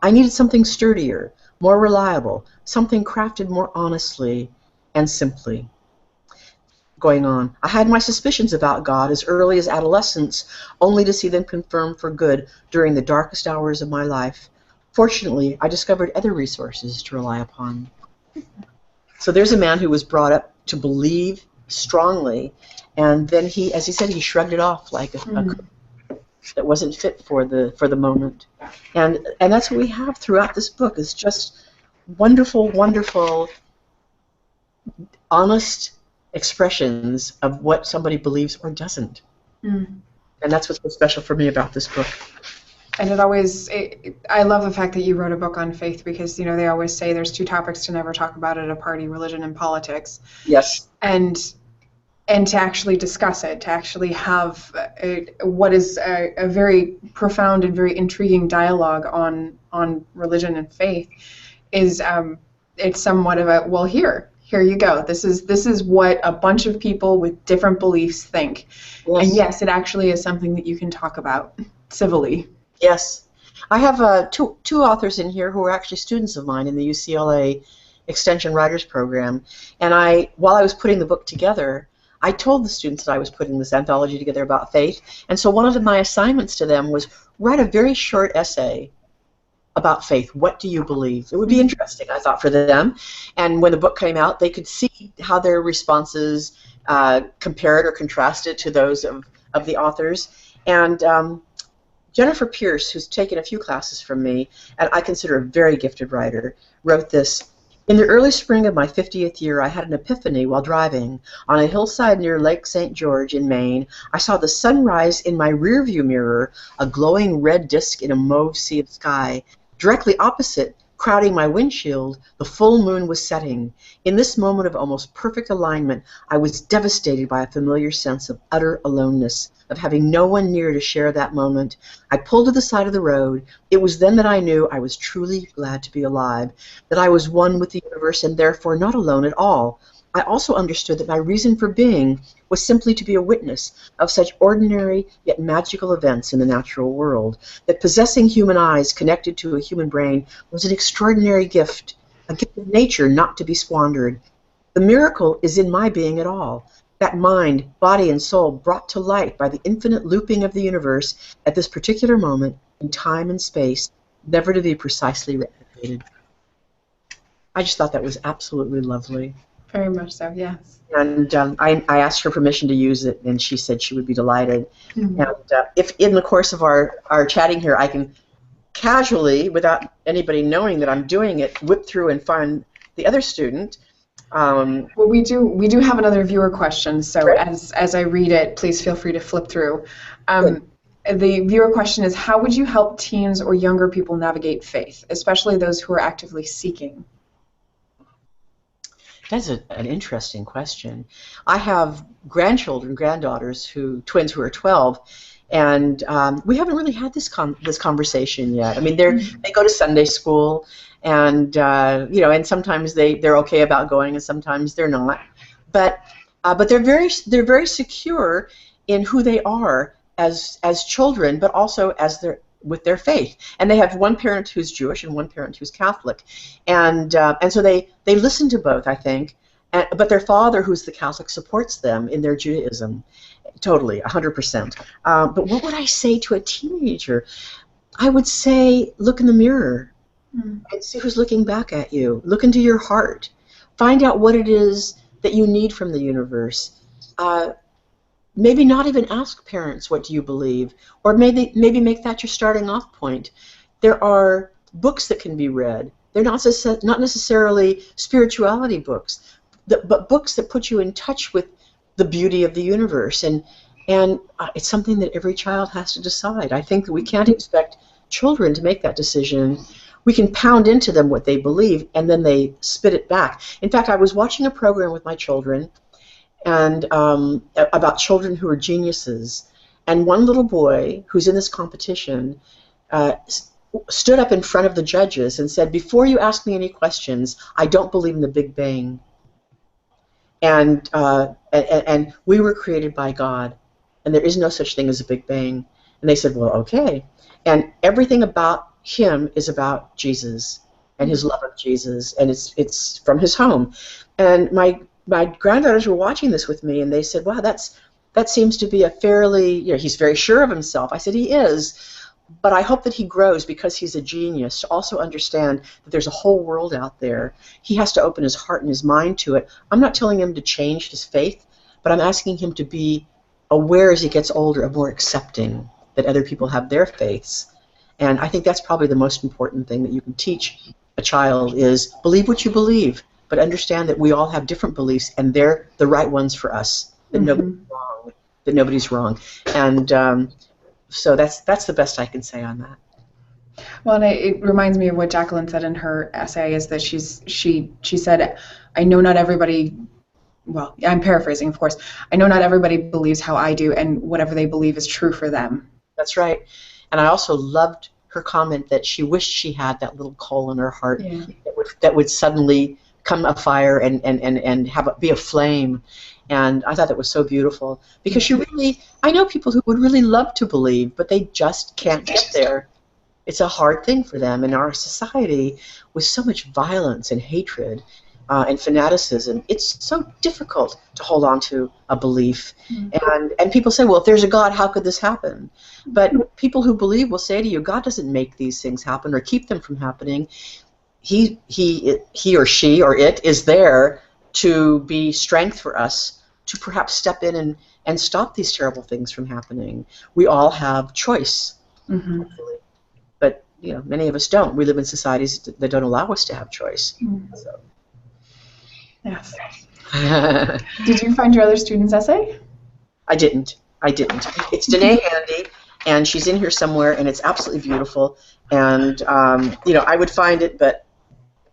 I needed something sturdier, more reliable, something crafted more honestly and simply. Going on, I had my suspicions about God as early as adolescence, only to see them confirmed for good during the darkest hours of my life. Fortunately, I discovered other resources to rely upon. So there's a man who was brought up to believe strongly, and then he, as he said, he shrugged it off like a that wasn't fit for the moment. And that's what we have throughout this book, is just wonderful, wonderful, honest expressions of what somebody believes or doesn't. And that's what's so special for me about this book. And I love the fact that you wrote a book on faith, because, they always say there's two topics to never talk about at a party: religion and politics. Yes. And to actually discuss it, to actually have what is a very profound and very intriguing dialogue on religion and faith is it's somewhat of a, well, here you go. This is what a bunch of people with different beliefs think. Yes. And yes, it actually is something that you can talk about civilly. Yes. I have two authors in here who are actually students of mine in the UCLA Extension Writers Program. And while I was putting the book together, I told the students that I was putting this anthology together about faith. And so one of my assignments to them was write a very short essay about faith. What do you believe? It would be interesting, I thought, for them. And when the book came out, they could see how their responses compared or contrasted to those of the authors. And Jennifer Pierce, who's taken a few classes from me, and I consider a very gifted writer, wrote this: "In the early spring of my 50th year, I had an epiphany while driving. On a hillside near Lake St. George in Maine, I saw the sunrise in my rearview mirror, a glowing red disk in a mauve sea of sky. Directly opposite, crowding my windshield, the full moon was setting. In this moment of almost perfect alignment, I was devastated by a familiar sense of utter aloneness, of having no one near to share that moment. I pulled to the side of the road. It was then that I knew I was truly glad to be alive, that I was one with the universe and therefore not alone at all. I also understood that my reason for being was simply to be a witness of such ordinary yet magical events in the natural world, that possessing human eyes connected to a human brain was an extraordinary gift, a gift of nature not to be squandered. The miracle is in my being at all, that mind, body, and soul brought to light by the infinite looping of the universe at this particular moment in time and space, never to be precisely replicated." I just thought that was absolutely lovely. Very much so, yes. And I asked her permission to use it, and she said she would be delighted. And if in the course of our chatting here I can casually, without anybody knowing that I'm doing it, whip through and find the other student. Well, we do have another viewer question, so right. as I read it, please feel free to flip through. The viewer question is, how would you help teens or younger people navigate faith, especially those who are actively seeking? That's an interesting question. I have granddaughters, twins who are 12, and we haven't really had this conversation yet. I mean, they go to Sunday school, and and sometimes they're okay about going, and sometimes they're not. But they're very secure in who they are as children, but also with their faith. And they have one parent who's Jewish and one parent who's Catholic, and so they listen to both, I think. But their father, who's the Catholic, supports them in their Judaism, totally, 100%. But what would I say to a teenager? I would say, look in the mirror and see who's looking back at you. Look into your heart. Find out what it is that you need from the universe. Maybe not even ask parents, what do you believe? Or maybe make that your starting off point. There are books that can be read. They're not necessarily spirituality books, but books that put you in touch with the beauty of the universe. And it's something that every child has to decide. I think that we can't expect children to make that decision. We can pound into them what they believe, and then they spit it back. In fact, I was watching a program with my children, and about children who are geniuses, and one little boy who's in this competition stood up in front of the judges and said, "Before you ask me any questions, I don't believe in the Big Bang, and we were created by God, and there is no such thing as a Big Bang, And they said, well, okay. And everything about him is about Jesus and his love of Jesus, and it's from his home. And my granddaughters were watching this with me, and they said, wow, that seems to be a fairly, he's very sure of himself. I said, he is, but I hope that he grows, because he's a genius, to also understand that there's a whole world out there. He has to open his heart and his mind to it. I'm not telling him to change his faith, but I'm asking him to be aware as he gets older of more accepting that other people have their faiths. And I think that's probably the most important thing that you can teach a child is believe what you believe, but understand that we all have different beliefs, and they're the right ones for us, that nobody's wrong. And so that's the best I can say on that. Well, and it reminds me of what Jacquelyn said in her essay, is that she said, I know not everybody, well, I'm paraphrasing, of course, I know not everybody believes how I do, and whatever they believe is true for them. That's right. And I also loved her comment that she wished she had that little coal in her heart that would suddenly come afire and be a flame. And I thought that was so beautiful, because I know people who would really love to believe, but they just can't get there. It's a hard thing for them in our society with so much violence and hatred and fanaticism. It's so difficult to hold on to a belief. And people say, well, if there's a God, how could this happen? But people who believe will say to you, God doesn't make these things happen or keep them from happening. He or she or it is there to be strength for us to perhaps step in and stop these terrible things from happening. We all have choice, hopefully. But many of us don't. We live in societies that don't allow us to have choice. So. Yes. Did you find your other student's essay? I didn't. It's Danae Handy, and she's in here somewhere, and it's absolutely beautiful. And I would find it, but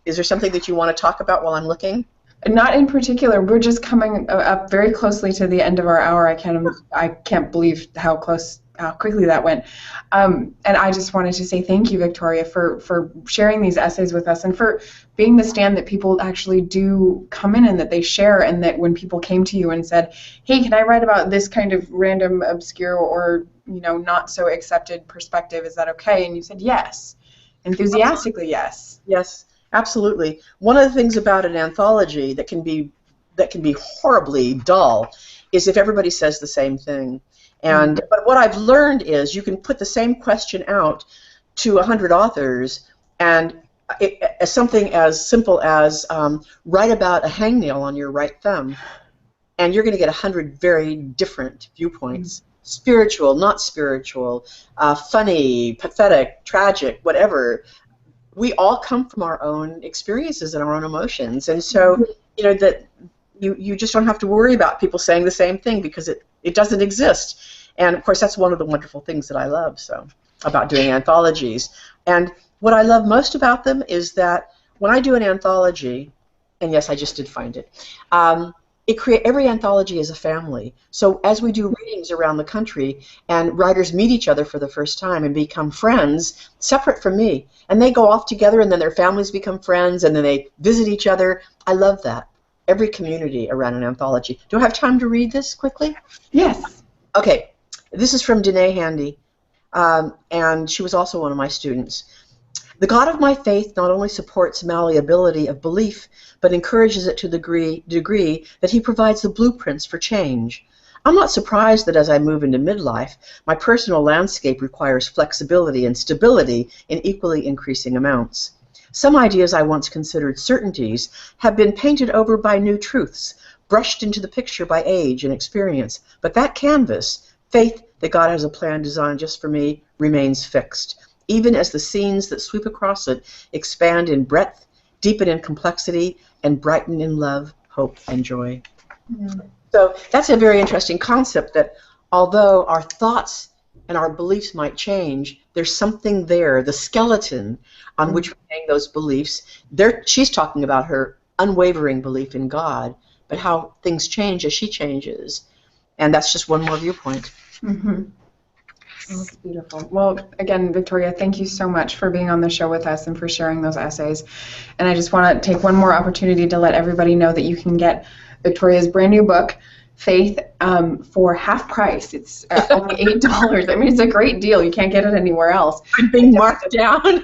is there something that you want to talk about while I'm looking? Not in particular. We're just coming up very closely to the end of our hour. I can't believe how quickly that went. And I just wanted to say thank you, Victoria, for sharing these essays with us, and for being the stand that people actually do come in and that they share, and that when people came to you and said, hey, can I write about this kind of random, obscure, or not so accepted perspective, is that okay? And you said yes, enthusiastically yes. Yes, absolutely. One of the things about an anthology that can be horribly dull is if everybody says the same thing. But what I've learned is you can put the same question out to 100 authors, and something as simple as write about a hangnail on your right thumb, and you're going to get 100 very different viewpoints. Spiritual, not spiritual, funny, pathetic, tragic, whatever. We all come from our own experiences and our own emotions, and so that you just don't have to worry about people saying the same thing, because it doesn't exist. And of course, that's one of the wonderful things that I love about doing anthologies. And what I love most about them is that when I do an anthology, and yes, I just did find it, every anthology is a family. So as we do readings around the country, and writers meet each other for the first time and become friends, separate from me, and they go off together, and then their families become friends, and then they visit each other. I love that. Every community around an anthology. Do I have time to read this quickly? Yes. Okay. This is from Danae Handy, and she was also one of my students. The God of my faith not only supports malleability of belief, but encourages it to the degree that he provides the blueprints for change. I'm not surprised that as I move into midlife, my personal landscape requires flexibility and stability in equally increasing amounts. Some ideas I once considered certainties have been painted over by new truths, brushed into the picture by age and experience, but that canvas, faith that God has a plan designed just for me, remains fixed, even as the scenes that sweep across it expand in breadth, deepen in complexity, and brighten in love, hope, and joy. So that's a very interesting concept, that although our thoughts and our beliefs might change, there's something there, the skeleton on which we hang those beliefs. She's talking about her unwavering belief in God, but how things change as she changes. And that's just one more viewpoint. That's beautiful. Well, again, Victoria, thank you so much for being on the show with us and for sharing those essays. And I just want to take one more opportunity to let everybody know that you can get Victoria's brand new book, Faith for half price. It's only $8. I mean, it's a great deal. You can't get it anywhere else. I'm being marked down.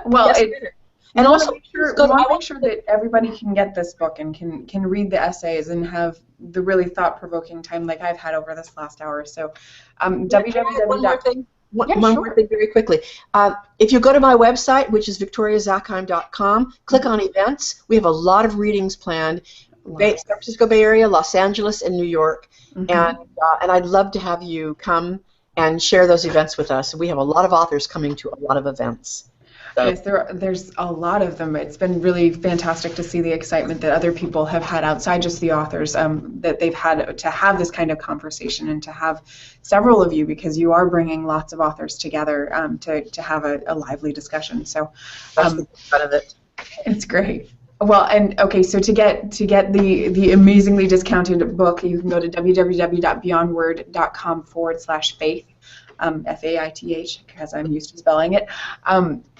Well, yes, and also, we want to make sure that everybody can get this book and can read the essays and have the really thought-provoking time like I've had over this last hour. So, www. One more thing. One sure. more thing very quickly. If you go to my website, which is victoriazackheim.com, click on events. We have a lot of readings planned. San Francisco Bay Area, Los Angeles, and New York. And I'd love to have you come and share those events with us. We have a lot of authors coming to a lot of events. So. Yes, there's a lot of them. It's been really fantastic to see the excitement that other people have had outside just the authors, that they've had to have this kind of conversation and to have several of you, because you are bringing lots of authors together to have a lively discussion. So That's the fun of it. It's great. Well, and okay, so to get the amazingly discounted book, you can go to www.beyondword.com/faith, F-A-I-T-H, because I'm used to spelling it.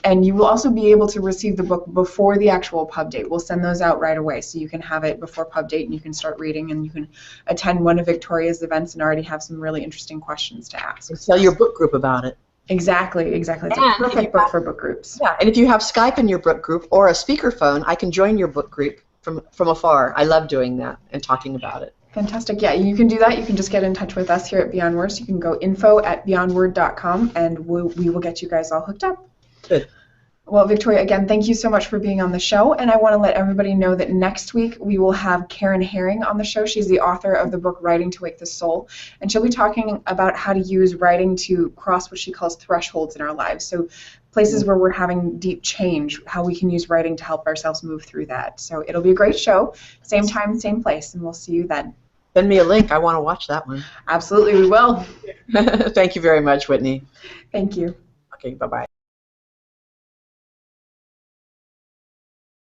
And you will also be able to receive the book before the actual pub date. We'll send those out right away, so you can have it before pub date, and you can start reading, and you can attend one of Victoria's events and already have some really interesting questions to ask. And tell your book group about it. Exactly. It's a perfect book for book groups. Yeah, and if you have Skype in your book group or a speakerphone, I can join your book group from afar. I love doing that and talking about it. Fantastic. Yeah, you can do that. You can just get in touch with us here at Beyond Words. You can go info@beyondword.com, and we will get you guys all hooked up. Good. Well, Victoria, again, thank you so much for being on the show, and I want to let everybody know that next week we will have Karen Herring on the show. She's the author of the book Writing to Wake the Soul, and she'll be talking about how to use writing to cross what she calls thresholds in our lives. So places where we're having deep change, how we can use writing to help ourselves move through that. So it'll be a great show, same time, same place, and we'll see you then. Send me a link. I want to watch that one. Absolutely, we will. Thank you very much, Whitney. Thank you. Okay, bye-bye.